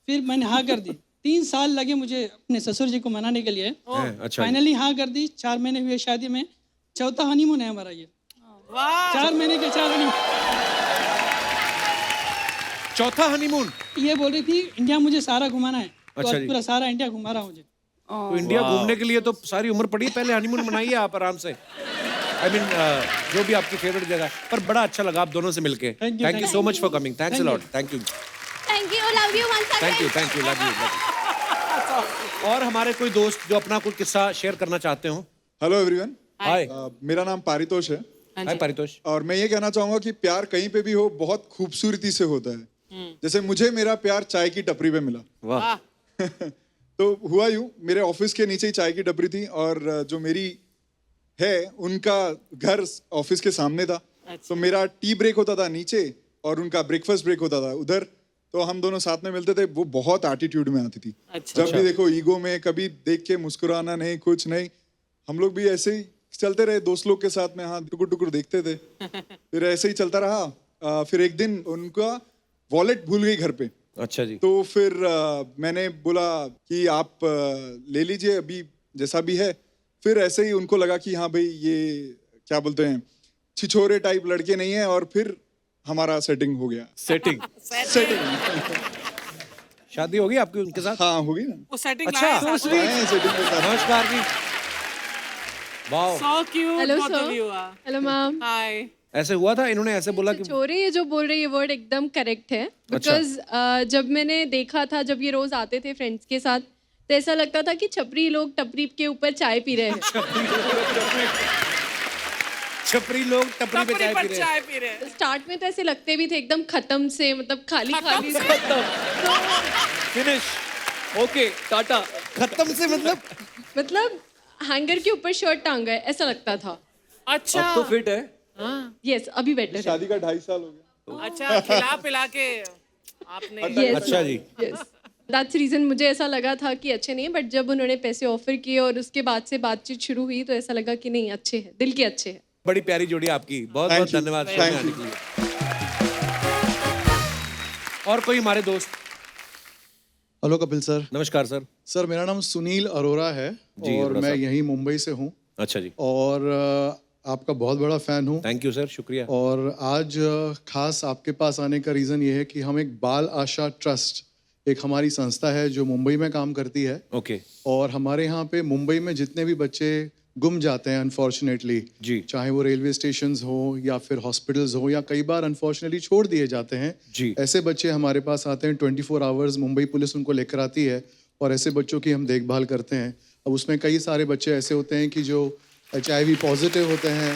फिर मैंने हाँ कर दी। 3 साल लगे मुझे अपने ससुर जी को मनाने के लिए। अच्छा। फाइनली हाँ कर दी। 4 महीने हुए शादी में। 4था हनीमून है हमारा ये। 4 महीने के 4 हनीमून। चौथा हनीमून? ये बोल रही थी इंडिया मुझे सारा घुमाना है। अच्छा तो जी। पूरा सारा इंडिया घुमा रहा हूँ मुझे। तो इंडिया घूमने के लिए तो सारी उम्र पड़ी, पहले हनीमून मनाइए आप आराम से। आई मीन जो भी आपकी फेवरेट जगह है। पर बड़ा अच्छा लगा आप दोनों से मिलके। Thank you so much for coming. Thanks a lot. Thank you, love you once again. Thank you, love you. और हमारे कोई दोस्त जो अपना कोई किस्सा शेयर करना चाहते हो? Hello everyone. हाय। मेरा नाम पारितोष है। हाय पारितोष। और मैं ये कहना चाहूंगा कि प्यार कहीं पे भी हो बहुत खूबसूरती से होता है। जैसे मुझे मेरा प्यार चाय की टपरी पे मिला। वाह। तो हुआ यूं, मेरे ऑफिस के नीचे ही चाय की टपरी थी और जो मेरी है उनका घर ऑफिस के सामने था। तो मेरा टी ब्रेक होता था नीचे और उनका ब्रेकफास्ट ब्रेक होता था उधर। तो हम दोनों साथ में मिलते थे। वो बहुत एटीट्यूड में आती थी। जब भी देखो ईगो में, कभी देख के मुस्कुराना नहीं, कुछ नहीं। हम लोग भी ऐसे ही चलते रहे दोस्त लोग के साथ में, हाँ टुकुर टुकुर देखते थे। फिर ऐसे ही चलता रहा। फिर एक दिन उनका वॉलेट भूल गई घर पे। अच्छा जी। तो फिर मैंने बोला कि आप ले लीजिए अभी जैसा भी है। फिर ऐसे ही उनको लगा कि हाँ भाई ये क्या बोलते हैं, छिछोरे टाइप लड़के नहीं है। और फिर हमारा सेटिंग हो गया। सेटिंग। शादी होगी आपकी उनके साथ? हाँ होगी ना। वो सेटिंग अच्छा। नमस्कार जी। Wow. So cute. Hello both of you sir. are. Hello ma'am. Hi. ऐसे हुआ था, इन्होंने ऐसे बोला कि चोरे ये जो बोल रही है वर्ड एकदम करेक्ट है। बिकॉज जब मैंने देखा था, जब ये रोज आते थे फ्रेंड्स के साथ, तो ऐसा लगता था कि छपरी लोग टपरी के ऊपर चाय पी रहे हैं। छपरी लोग टपरी पे चाय पी रहे हैं। चाय पी रहे हैं। स्टार्ट में तो ऐसे लगते भी थे एकदम खत्म से, मतलब खाली खाली से। फिनिश। ओके, टाटा। खत्म से मतलब हैंगर के ऊपर शर्ट टांगा है ऐसा लगता था। अच्छा। अब तो फिट है। यस, अभी बेटर है। शादी का 2.5 साल हो गया। अच्छा, खिला पिला के आपने। Yes, अच्छा जी। yes. That's reason मुझे ऐसा लगा था कि अच्छे नहीं, बट जब उन्होंने पैसे ऑफर किए और उसके बाद से बातचीत शुरू हुई तो ऐसा लगा कि नहीं अच्छे हैं, दिल के अच्छे हैं। बड़ी प्यारी जोड़ी आपकी, बहुत बहुत धन्यवाद शो में आने के लिए। और कोई हमारे दोस्त? Hello Kapil sir. नमस्कार सर। सर मेरा नाम सुनील अरोरा है और मैं यहीं मुंबई से हूँ। अच्छा जी। और आपका बहुत बड़ा फैन हूँ। थैंक यू सर, शुक्रिया। और आज खास आपके पास आने का रीज़न ये है कि हम एक बाल आशा ट्रस्ट, एक हमारी संस्था है जो मुंबई में काम करती है। ओके। और हमारे यहाँ पे मुंबई में जितने भी बच्चे गुम जाते हैं अनफॉर्चुनेटली, जी, चाहे वो रेलवे स्टेशंस हो या फिर हॉस्पिटल्स हो या कई बार अनफॉर्चुनेटली छोड़ दिए जाते हैं, जी, ऐसे बच्चे हमारे पास आते हैं। 24 आवर्स मुंबई पुलिस उनको लेकर आती है और ऐसे बच्चों की हम देखभाल करते हैं। अब उसमें कई सारे बच्चे ऐसे होते हैं कि जो HIV पॉजिटिव होते हैं,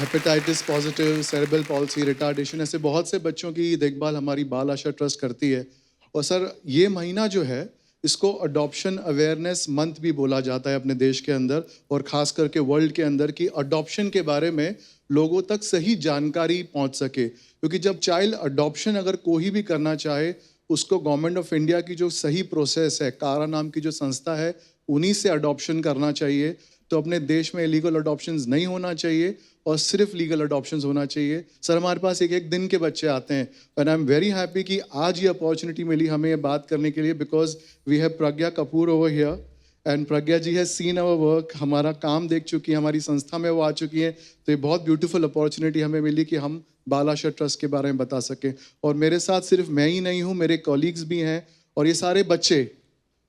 hepatitis positive, cerebral palsy, retardation, ऐसे बहुत से बच्चों की देखभाल हमारी बाल आशा ट्रस्ट करती है। और सर ये महीना जो है इसको अडॉप्शन अवेयरनेस मंथ भी बोला जाता है अपने देश के अंदर और ख़ास करके वर्ल्ड के अंदर, कि अडॉप्शन के बारे में लोगों तक सही जानकारी पहुंच सके। क्योंकि जब चाइल्ड अडॉप्शन अगर कोई भी करना चाहे, उसको गवर्नमेंट ऑफ इंडिया की जो सही प्रोसेस है, कारा नाम की जो संस्था है, उन्हीं से अडॉप्शन करना चाहिए। तो अपने देश में इलीगल अडॉप्शंस नहीं होना चाहिए और सिर्फ लीगल अडॉप्शंस होना चाहिए। सर हमारे पास एक एक दिन के बच्चे आते हैं and I am very happy कि आज ये अपॉर्चुनिटी मिली हमें ये बात करने के लिए, because we have Pragya Kapoor over here and Pragya ji has seen our work, हमारा काम देख चुकी है, हमारी संस्था में वो आ चुकी है। तो ये बहुत ब्यूटीफुल अपॉर्चुनिटी हमें मिली कि हम बाल आशा ट्रस्ट के बारे में बता सकें। और मेरे साथ सिर्फ मैं ही नहीं हूँ, मेरे कॉलीग्स भी हैं और ये सारे बच्चे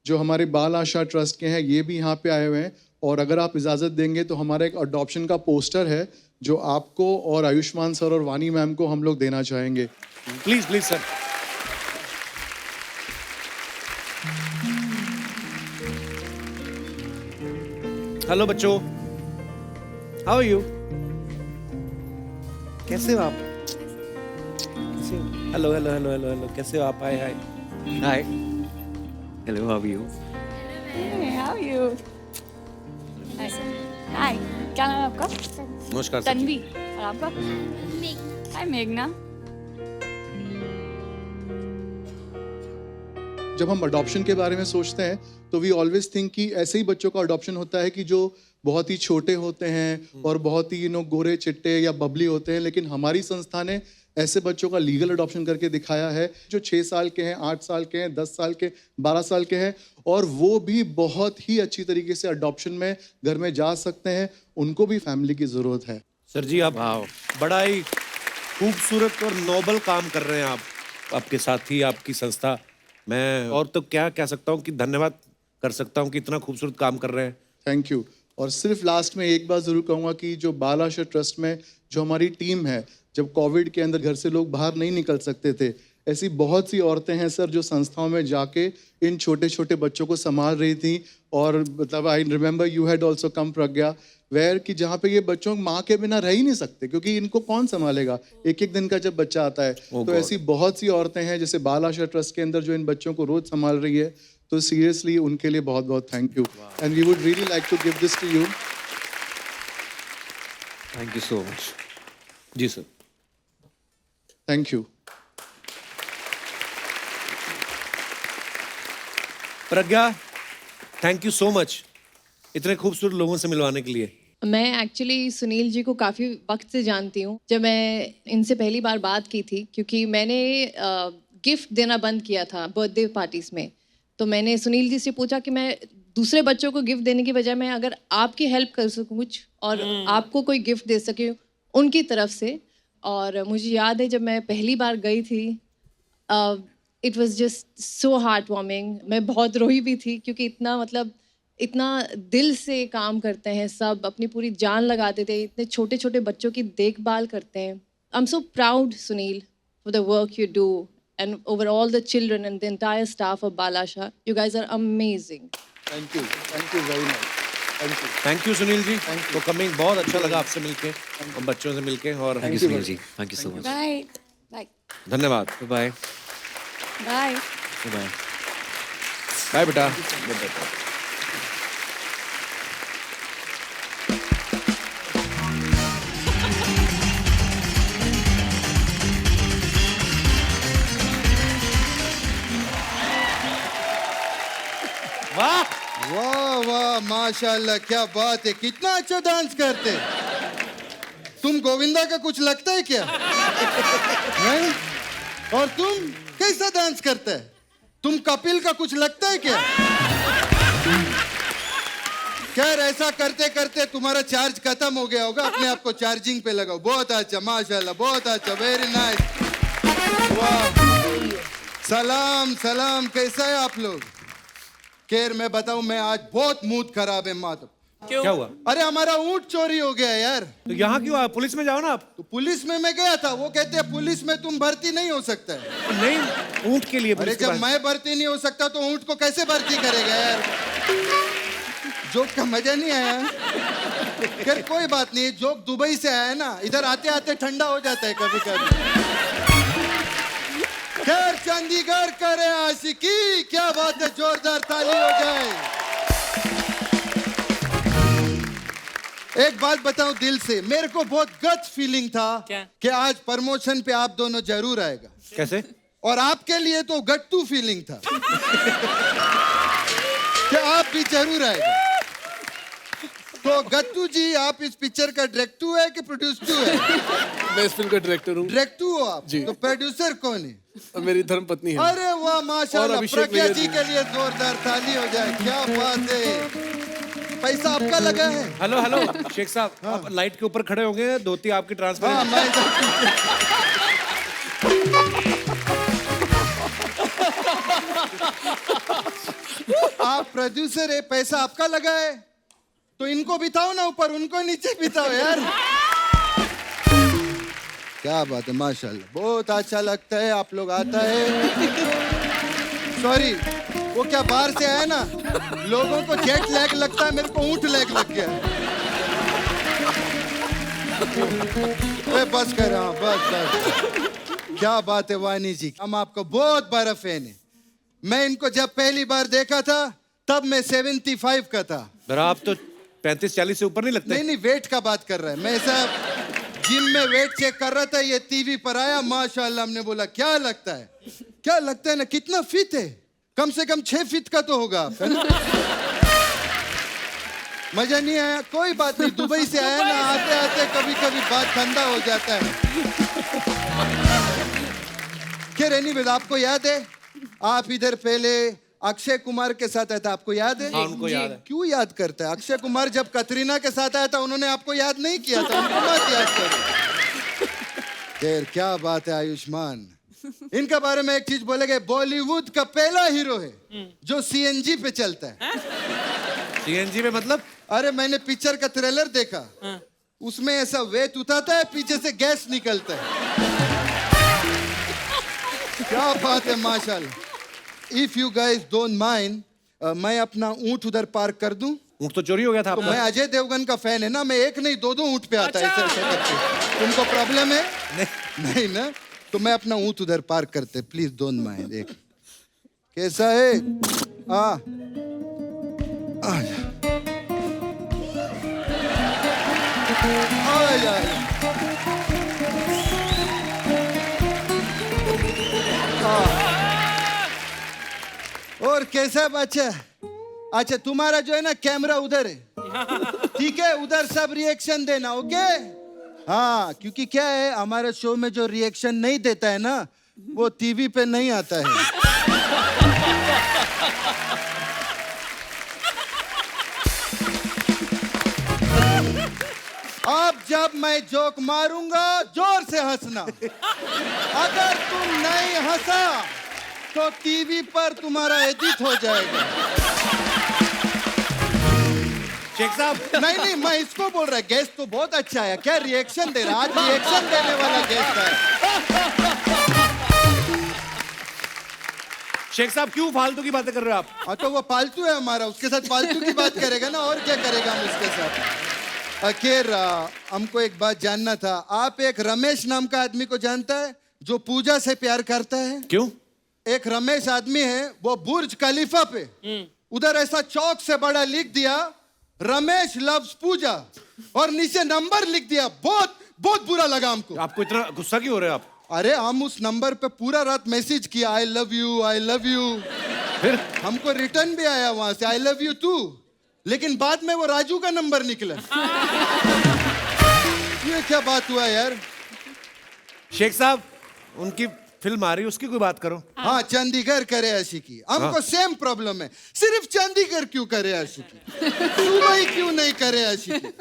जो हमारे बाल आशा ट्रस्ट के हैं ये भी यहाँ पे आए हुए हैं। और अगर आप इजाज़त देंगे तो हमारा एक अडॉप्शन का पोस्टर है जो आपको और आयुष्मान सर और वानी मैम को हम लोग देना चाहेंगे। Please please sir. हेलो बच्चों, हाउ आर यू? कैसे हो आप? कैसे हो? Hello hello hello hello hello, कैसे हो आप? Hi hi hi, hello, how are you? Hey, how are you? Hi. क्या नाम है आपका? नमस्कार सर। तन्वी। और आपका? हाय मेघना। जब हम अडॉप्शन के बारे में सोचते हैं तो वी ऑलवेज थिंक कि ऐसे ही बच्चों का अडॉप्शन होता है कि जो बहुत ही छोटे होते हैं और बहुत ही गोरे चिट्टे या बबली होते हैं। लेकिन हमारी संस्था ने ऐसे बच्चों का लीगल अडॉप्शन करके दिखाया है जो 6 साल के हैं, 8 साल के हैं, 10 साल के, 12 साल के हैं और वो भी बहुत ही अच्छी तरीके से अडॉप्शन में घर में जा सकते हैं। उनको भी फैमिली की ज़रूरत है। सर जी आप बड़ा ही खूबसूरत और नोबल काम कर रहे हैं। आप, आपके साथी, आपकी संस्था, मैं और तो क्या कह सकता हूँ कि धन्यवाद कर सकता हूँ कि इतना खूबसूरत काम कर रहे हैं। Thank you. और सिर्फ लास्ट में एक बात ज़रूर कहूँगा कि जो बाल आशा ट्रस्ट में जो हमारी टीम है, जब कोविड के अंदर घर से लोग बाहर नहीं निकल सकते थे, ऐसी बहुत सी औरतें हैं सर जो संस्थाओं में जाके इन छोटे छोटे बच्चों को संभाल रही थी। और मतलब I remember you had also come Pragya, where कि जहाँ पे ये बच्चों माँ के बिना रह ही नहीं सकते क्योंकि इनको कौन संभालेगा एक एक दिन का जब बच्चा आता है। तो ऐसी बहुत सी औरतें हैं जैसे बाल आशा ट्रस्ट के अंदर जो इन बच्चों को रोज संभाल रही है। तो सीरियसली उनके लिए बहुत बहुत thank you and we would really like to give this to you. Thank you so much. जी sir. Thank you. Pragya, thank you so much इतने खूबसूरत लोगों से मिलवाने के लिए। मैं एक्चुअली सुनील जी को काफ़ी वक्त से जानती हूँ। जब मैं इनसे पहली बार बात की थी क्योंकि मैंने गिफ्ट देना बंद किया था बर्थडे पार्टीज़ में, तो मैंने सुनील जी से पूछा कि मैं दूसरे बच्चों को गिफ्ट देने की बजाय मैं अगर आपकी हेल्प कर सकूँ कुछ और आपको कोई गिफ्ट दे सके उनकी तरफ से। और मुझे याद है जब मैं पहली बार गई थी, it was just so heart warming. मैं बहुत रोई भी थी क्योंकि इतना दिल से काम करते हैं सब, अपनी पूरी जान लगाते थे, इतने छोटे छोटे बच्चों की देखभाल करते हैं। I am so proud Sunil for the work you do and over all the children and the entire staff of Balasha. You guys are amazing. Thank you very much. Thank you. Thank you Sunil ji तो coming, बहुत अच्छा लगा आपसे मिलके और बच्चों से मिलके। और thank you Sunil ji, thank you so much. Bye bye धन्यवाद। बाय बाय बाय बाय बेटा। वाह वाह वाह, माशाल्लाह, क्या बात है, कितना अच्छा डांस करते। तुम गोविंदा का कुछ लगता है क्या? नहीं? और तुम कैसा डांस करता है? तुम कपिल का कुछ लगता है क्या? खैर ऐसा करते करते तुम्हारा चार्ज खत्म हो गया होगा, अपने आप को चार्जिंग पे लगाओ। बहुत अच्छा, माशाल्लाह, बहुत अच्छा, वेरी नाइस, वाह। सलाम सलाम, कैसा है आप लोग? खैर मैं बताऊं, मैं आज बहुत मूड खराब है माधव। क्यों? क्या हुआ? अरे हमारा ऊंट चोरी हो गया यार। तो यहाँ क्यों आए? पुलिस में जाओ ना आप। तो पुलिस में मैं गया था, वो कहते हैं पुलिस में तुम भर्ती नहीं हो सकता है। नहीं, ऊंट के लिए अरे पुलिस के जब पास- मैं भर्ती नहीं हो सकता तो ऊंट को कैसे भर्ती करेगा यार? जोक का मजा नहीं आया? खैर कोई बात नहीं, जोक दुबई से आया है ना, इधर आते आते ठंडा हो जाता है कभी कभी। खैर चंडीगढ़ करे आशिकी, क्या बात है, जोरदार ताली हो जाए। एक बात बताऊं दिल से, मेरे को बहुत गट फीलिंग था क्या? कि आज प्रमोशन पे आप दोनों जरूर आएगा। कैसे? और आपके लिए तो गट्टू फीलिंग था कि आप भी जरूर आएगा। तो गट्टू जी, आप इस पिक्चर का डायरेक्टर है कि प्रोड्यूसर है? मैं इस फिल्म का डायरेक्टर हूँ। डायरेक्टर हो आप जी। तो प्रोड्यूसर कौन है? मेरी धर्मपत्नी है। अरे वाह, माशाल्लाह, अभिषेक प्रज्ञा भैया जी जी। के लिए जोरदार ताली हो जाए, क्या बात है। पैसा आपका लगा है? हेलो हेलो शेख साहब, आप लाइट के ऊपर खड़े होंगे, धोती आपकी ट्रांसफर। हाँ, मैं आप प्रोड्यूसर है, पैसा आपका लगा है, तो इनको बिताओ ना ऊपर, उनको नीचे बिताओ यार। क्या बात है, माशाल्लाह, बहुत अच्छा लगता है आप लोग आता है। सॉरी, वो क्या बाहर से आया ना, लोगों को जेट लैग लगता है, मेरे को ऊंट लैग लग गया। बस कर रहा हूं, बस। क्या बात है वानी जी, हम आपको बहुत बड़ा फैन है। मैं इनको जब पहली बार देखा था तब मैं 75 का था। आप तो 35-40 से ऊपर नहीं लगते? नहीं नहीं, वेट का बात कर रहा है। मैं ऐसा जिम में वेट चेक कर रहा था, ये टीवी पर आया, माशाल्लाह, हमने बोला क्या लगता है, क्या लगता है ना, कितना फिट है, कम से कम 6 फीट का तो होगा आप, है ना? मजा नहीं आया? कोई बात नहीं, दुबई से आया ना, आते आते कभी कभी बात ठंडा हो जाता है। क्या एनीवेज, आपको याद है आप इधर पहले अक्षय कुमार के साथ आया था, आपको याद है? हाँ, उनको याद है। क्यों याद करता है? अक्षय कुमार जब कतरीना के साथ आया था उन्होंने आपको याद नहीं किया था, उनको मत याद करो। खैर क्या बात है आयुष्मान, इनके बारे में एक चीज बोलेंगे, बॉलीवुड का पहला हीरो है जो सीएनजी पे चलता है। सीएनजी पे मतलब? अरे मैंने पिक्चर का ट्रेलर देखा, उसमें ऐसा वेट उठाता है, पीछे से गैस निकलता है। क्या बात है, माशाल्लाह। If you guys don't mind, मैं अपना ऊंट उधर पार्क कर दूं? ऊंट तो चोरी हो गया था तो आपका। मैं अजय देवगन का फैन है ना, मैं एक नहीं दो ऊंट पे आता है ऐसे ऐसे करके। तुमको प्रॉब्लम है? नहीं ना, तो मैं अपना ऊंट उधर पार्क करते, प्लीज डोंट माइंड। एक कैसा है? और कैसा बच्चा? अच्छा, तुम्हारा जो है ना कैमरा उधर है, ठीक है? उधर सब रिएक्शन देना, ओके? हाँ, क्योंकि क्या है, हमारे शो में जो रिएक्शन नहीं देता है ना, वो टीवी पे नहीं आता है। अब जब मैं जोक मारूंगा जोर से हंसना। अगर तुम नहीं हंसा तो टीवी पर तुम्हारा एडिट हो जाएगा। शेख साहब, नहीं नहीं, मैं इसको बोल रहा, गेस्ट तो बहुत अच्छा है, क्या रिएक्शन दे रहा, आज रिएक्शन देने वाला गेस्ट है। शेख साहब क्यों फालतू की बातें कर रहे हो आप? हाँ, तो वो पालतू है हमारा, उसके साथ पालतू की बात करेगा ना, और क्या करेगा हम उसके साथ। आखिर हमको एक बात जानना था, आप एक रमेश नाम का आदमी को जानता है जो पूजा से प्यार करता है? क्यों? एक रमेश आदमी है, वो बुर्ज खलीफा पे उधर ऐसा चौक से बड़ा लिख दिया, रमेश लव्स पूजा, और नीचे नंबर लिख दिया। बहुत बहुत बुरा लगा हमको। आपको इतना गुस्सा क्यों हो रहे हो आप? अरे हम उस नंबर पे पूरा रात मैसेज किया, I love you, I love you. फिर हमको रिटर्न भी आया वहां से, आई लव यू टू, लेकिन बाद में वो राजू का नंबर निकला। ये क्या बात हुआ यार? शेख साहब, उनकी फिल्म आ रही है, उसकी कोई बात करो। हाँ, चंडीगढ़ करे आशिकी। हमको सेम प्रॉब्लम है, सिर्फ चंडीगढ़ क्यों करे आशिकी, दुबई क्यों नहीं करे आशिकी?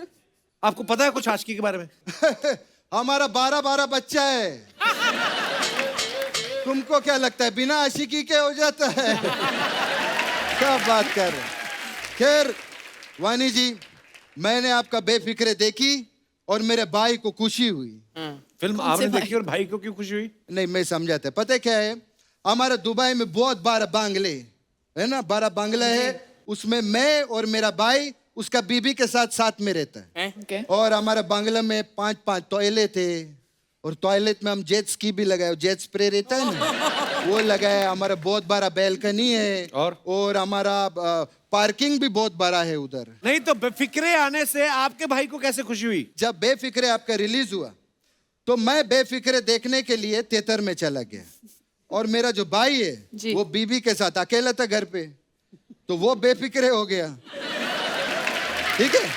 आपको पता है कुछ आशिकी के बारे में? हमारा 12 बच्चा है। तुमको क्या लगता है बिना आशिकी के हो जाता है? क्या बात कर रहे हैं? खैर वानी जी, मैंने आपका बेफिक्रे देखी और मेरे भाई को खुशी हुई। फिल्म आपने देखी और भाई को क्यों खुशी हुई? नहीं, मैं समझाता। पता है क्या है, हमारा दुबई में बहुत 12 बंगले है ना, 12 बंगले है। उसमें मैं और मेरा भाई उसका बीबी के साथ में रहता है। और हमारा बंगला में 5 टॉयलेट है, और टॉयलेट में हम जेट स्की भी लगाए, जेट स्प्रे रहता है ना, वो लगाया। हमारा बहुत बड़ा बैल्कनी है, और हमारा पार्किंग भी बहुत बड़ा है उधर। नहीं तो बेफिक्रे आने से आपके भाई को कैसे खुशी हुई? जब बेफिक्रे आपका रिलीज हुआ तो मैं बेफिक्रे देखने के लिए थिएटर में चला गया, और मेरा जो भाई है वो बीबी के साथ अकेला था घर पे, तो वो बेफिक्रे हो गया। ठीक है,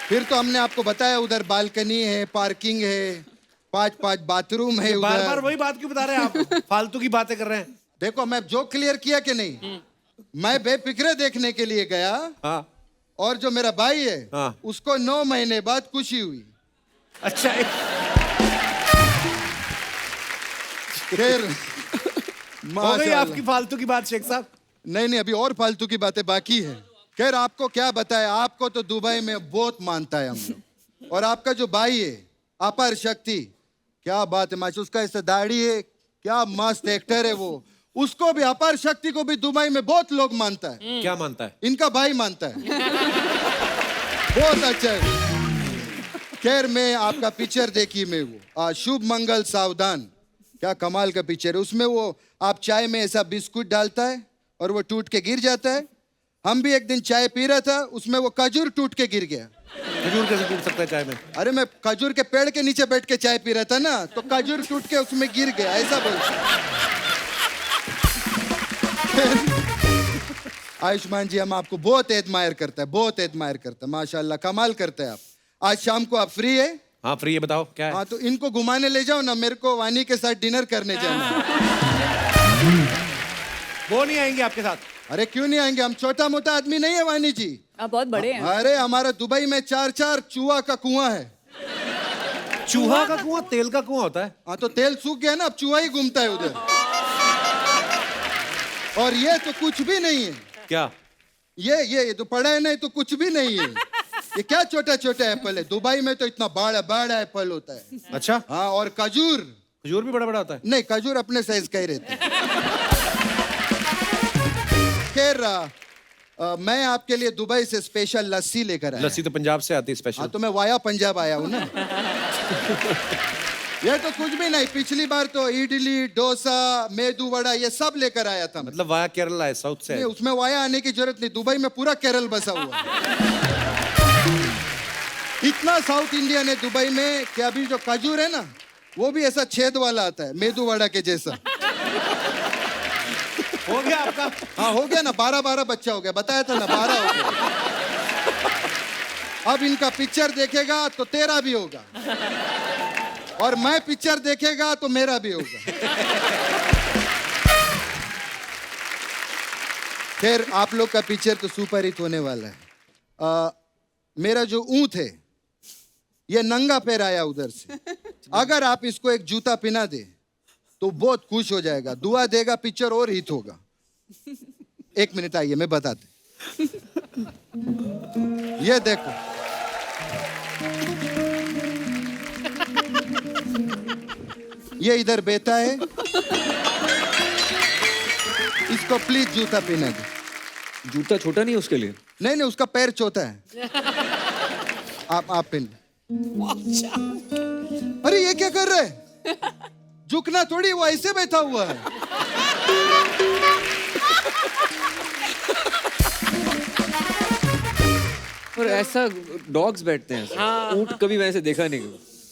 फिर तो हमने आपको बताया उधर बालकनी है, पार्किंग है, 5 बाथरूम है। बार बार वही बात क्यों बता रहे हैं आप? फालतू की बातें कर रहे हैं। देखो, मैं जो क्लियर किया कि नहीं, मैं बेफिक्रे देखने के लिए गया। हाँ। और जो मेरा भाई है, हाँ। उसको 9 महीने बाद खुशी हुई। अच्छा, खैर हो गई आपकी फालतू की बात शेख साहब? नहीं, अभी और फालतू की बातें बाकी है। खैर, आपको क्या बताए, आपको तो दुबई में बहुत मानता है हम लोग। और आपका जो भाई है अपार शक्ति, क्या बात है माशा, उसका ऐसा दाढ़ी है, क्या मस्त एक्टर है वो। उसको भी, अपार शक्ति को भी दुबई में बहुत लोग मानता है। क्या मानता है? इनका भाई मानता है। बहुत अच्छा है। खैर, मैं आपका पिक्चर देखी मैं वो शुभ मंगल सावधान, क्या कमाल का पिक्चर है। उसमें वो आप चाय में ऐसा बिस्कुट डालता है और वो टूट के गिर जाता है। हम भी एक दिन चाय पी रहा था, उसमें वो खजूर टूट के गिर गया। खजूर कैसे टूट सकता है चाय में? अरे, मैं खजूर के पेड़ के नीचे बैठ के चाय पी रहा था ना, तो खजूर टूट के उसमें गिर गया, ऐसा बोल। आयुष्मान जी, हम आपको बहुत एडमायर करता है, बहुत एडमायर करता है, माशाल्लाह, कमाल करते हैं आप। आज शाम को आप फ्री है? हाँ फ्री है, बताओ क्या है? हाँ, तो इनको घुमाने ले जाओ ना, मेरे को वानी के साथ डिनर करने जाना है। वो नहीं आएंगे आपके साथ? अरे क्यों नहीं आएंगे, हम छोटा मोटा आदमी नहीं है वानी जी। आप बहुत बड़े हैं। अरे हमारा दुबई में 4 चूहा का कुआं है। चूहा का कुआं? तेल का कुआं होता है? हाँ, तो तेल सूख गया ना, अब चूहा ही घूमता है उधर। और ये तो कुछ भी नहीं है। क्या? ये तो पड़ा है, नहीं तो कुछ भी नहीं है। ये क्या छोटा छोटा एप्पल है, दुबई में तो इतना बड़ा बड़ा एप्पल होता है। अच्छा। हाँ, और खजूर भी बड़ा बड़ा होता है? नहीं, खजूर अपने साइज का ही रहता है। खैर, मैं आपके लिए दुबई से स्पेशल लस्सी लेकर आया। लस्सी तो पंजाब से आती है स्पेशल। हाँ, तो मैं वाया पंजाब आया हूँ ना। ये तो कुछ भी नहीं, पिछली बार तो इडली, डोसा, मेदू वड़ा ये सब लेकर आया था। मतलब वाया केरल है, साउथ से? नहीं, उसमें वाया आने की जरूरत नहीं, दुबई में पूरा केरल बसा हुआ है। इतना साउथ इंडियन है दुबई में कि अभी जो खजूर है ना, वो भी ऐसा छेद वाला आता है, मेदू वड़ा के जैसा। हो गया आपका? हाँ, हो गया ना, 12 बच्चा हो गया, बताया था ना, 12 हो गया। अब इनका पिक्चर देखेगा तो तेरा भी होगा, और मैं पिक्चर देखेगा तो मेरा भी होगा। खैर, आप लोग का पिक्चर तो सुपर हिट होने वाला है। मेरा जो ऊंट है, ये नंगा पैर आया उधर से। अगर आप इसको एक जूता पहना दे तो बहुत खुश हो जाएगा, दुआ देगा, पिक्चर और हिट होगा। 1 मिनट आइए, मैं बताते। ये देखो, ये इधर बैठा है, इसको प्लीज जूता पहना दे। जूता छोटा नहीं है उसके लिए? नहीं, उसका पैर छोटा है। आप पहन। अरे ये क्या कर रहा है? झुकना थोड़ी, वो ऐसे बैठा हुआ है। और ऐसा डॉग्स बैठते हैं? हाँ। ऊंट कभी वैसे देखा नहीं।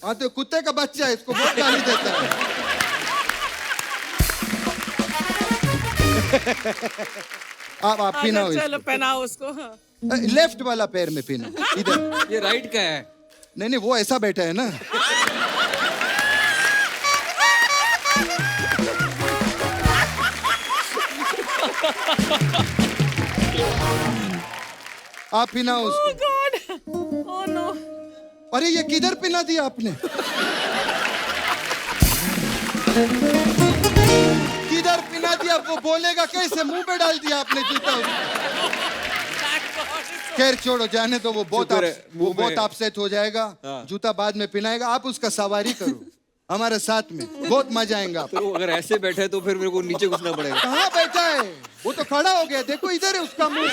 हाँ, तो कुत्ते का बच्चा है, इसको बहुत गाली देता है। आप पहनाओ चलो इसको। पहनाओ उसको। हाँ। लेफ्ट वाला पैर में पहनो, इधर। ये राइट का है। नहीं नहीं, वो ऐसा बैठा है ना। आप पिना उसको। God, oh no. अरे ये किधर पिना दिया आपने? किधर पिना दिया? वो बोलेगा कैसे? मुंह पे डाल दिया आपने जूता। खैर छोड़ो, जाने तो वो बहुत अपसेट हो जाएगा। जूता बाद में पिनाएगा। आप उसका सवारी करो हमारे साथ में, बहुत मजा आएगा। तो अगर ऐसे बैठे तो फिर मेरे को नीचे घुसना पड़ेगा। कहाँ बैठा है? वो तो खड़ा हो गया, देखो इधर है उसका मुंह।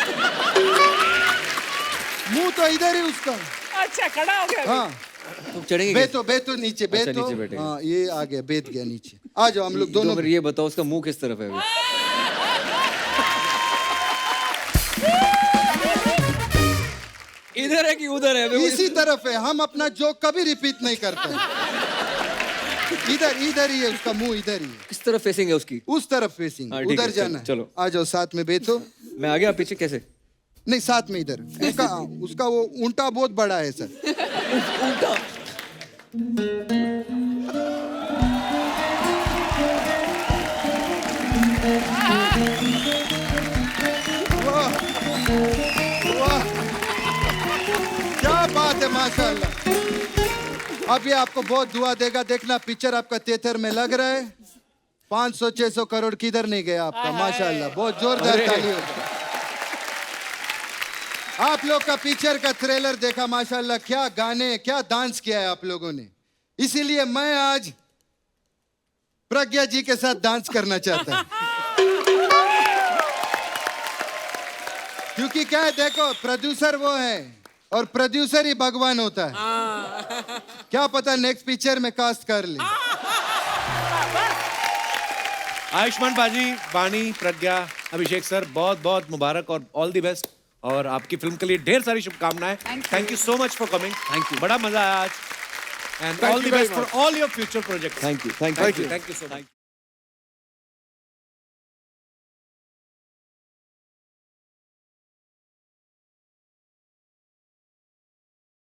मुंह तो इधर है उसका। अच्छा, खड़ा हो गया। हाँ, तुम चढ़ेंगे? बेतो नीचे, अच्छा, बेतो। नीचे बैठेंगे। हाँ, ये आ गया, बैठ गया नीचे। आ जाओ हम लोग दोनों। ये बताओ उसका मुंह किस तरफ है अभी? इधर है कि उधर है? इसी तरफ है। हम अपना जोक कभी रिपीट नहीं करते। इधर ही है उसका मुंह, इधर ही है। किस तरफ फेसिंग है उसकी? उस तरफ फेसिंग, उधर जाना है। चलो आ जाओ साथ में बैठो। मैं आ गया पीछे कैसे? नहीं, साथ में इधर। उसका वो ऊंटा बहुत बड़ा है सर। ऊंटा? क्या बात है, माशाल्लाह। अब ये आपको बहुत दुआ देगा। देखना पिक्चर आपका थिएटर में लग रहा है। 500-600 करोड़ किधर नहीं गया आपका। माशाल्लाह, बहुत जोरदार ताली हो जाए। आप लोग का पिक्चर का ट्रेलर देखा, माशाल्लाह, क्या गाने, क्या डांस किया है आप लोगों ने। इसीलिए मैं आज प्रज्ञा जी के साथ डांस करना चाहता हूं। क्योंकि क्या है, देखो प्रोड्यूसर वो है और प्रोड्यूसर ही भगवान होता है। क्या पता नेक्स्ट पिक्चर में कास्ट कर ले। आयुष्मान बाजी, वाणी, प्रज्ञा, अभिषेक सर, बहुत बहुत मुबारक और ऑल द बेस्ट। और आपकी फिल्म के लिए ढेर सारी शुभकामनाएं। Thank you so much for coming. Thank you, बड़ा मजा आया आज। And all the best for all your future projects. Thank you so much.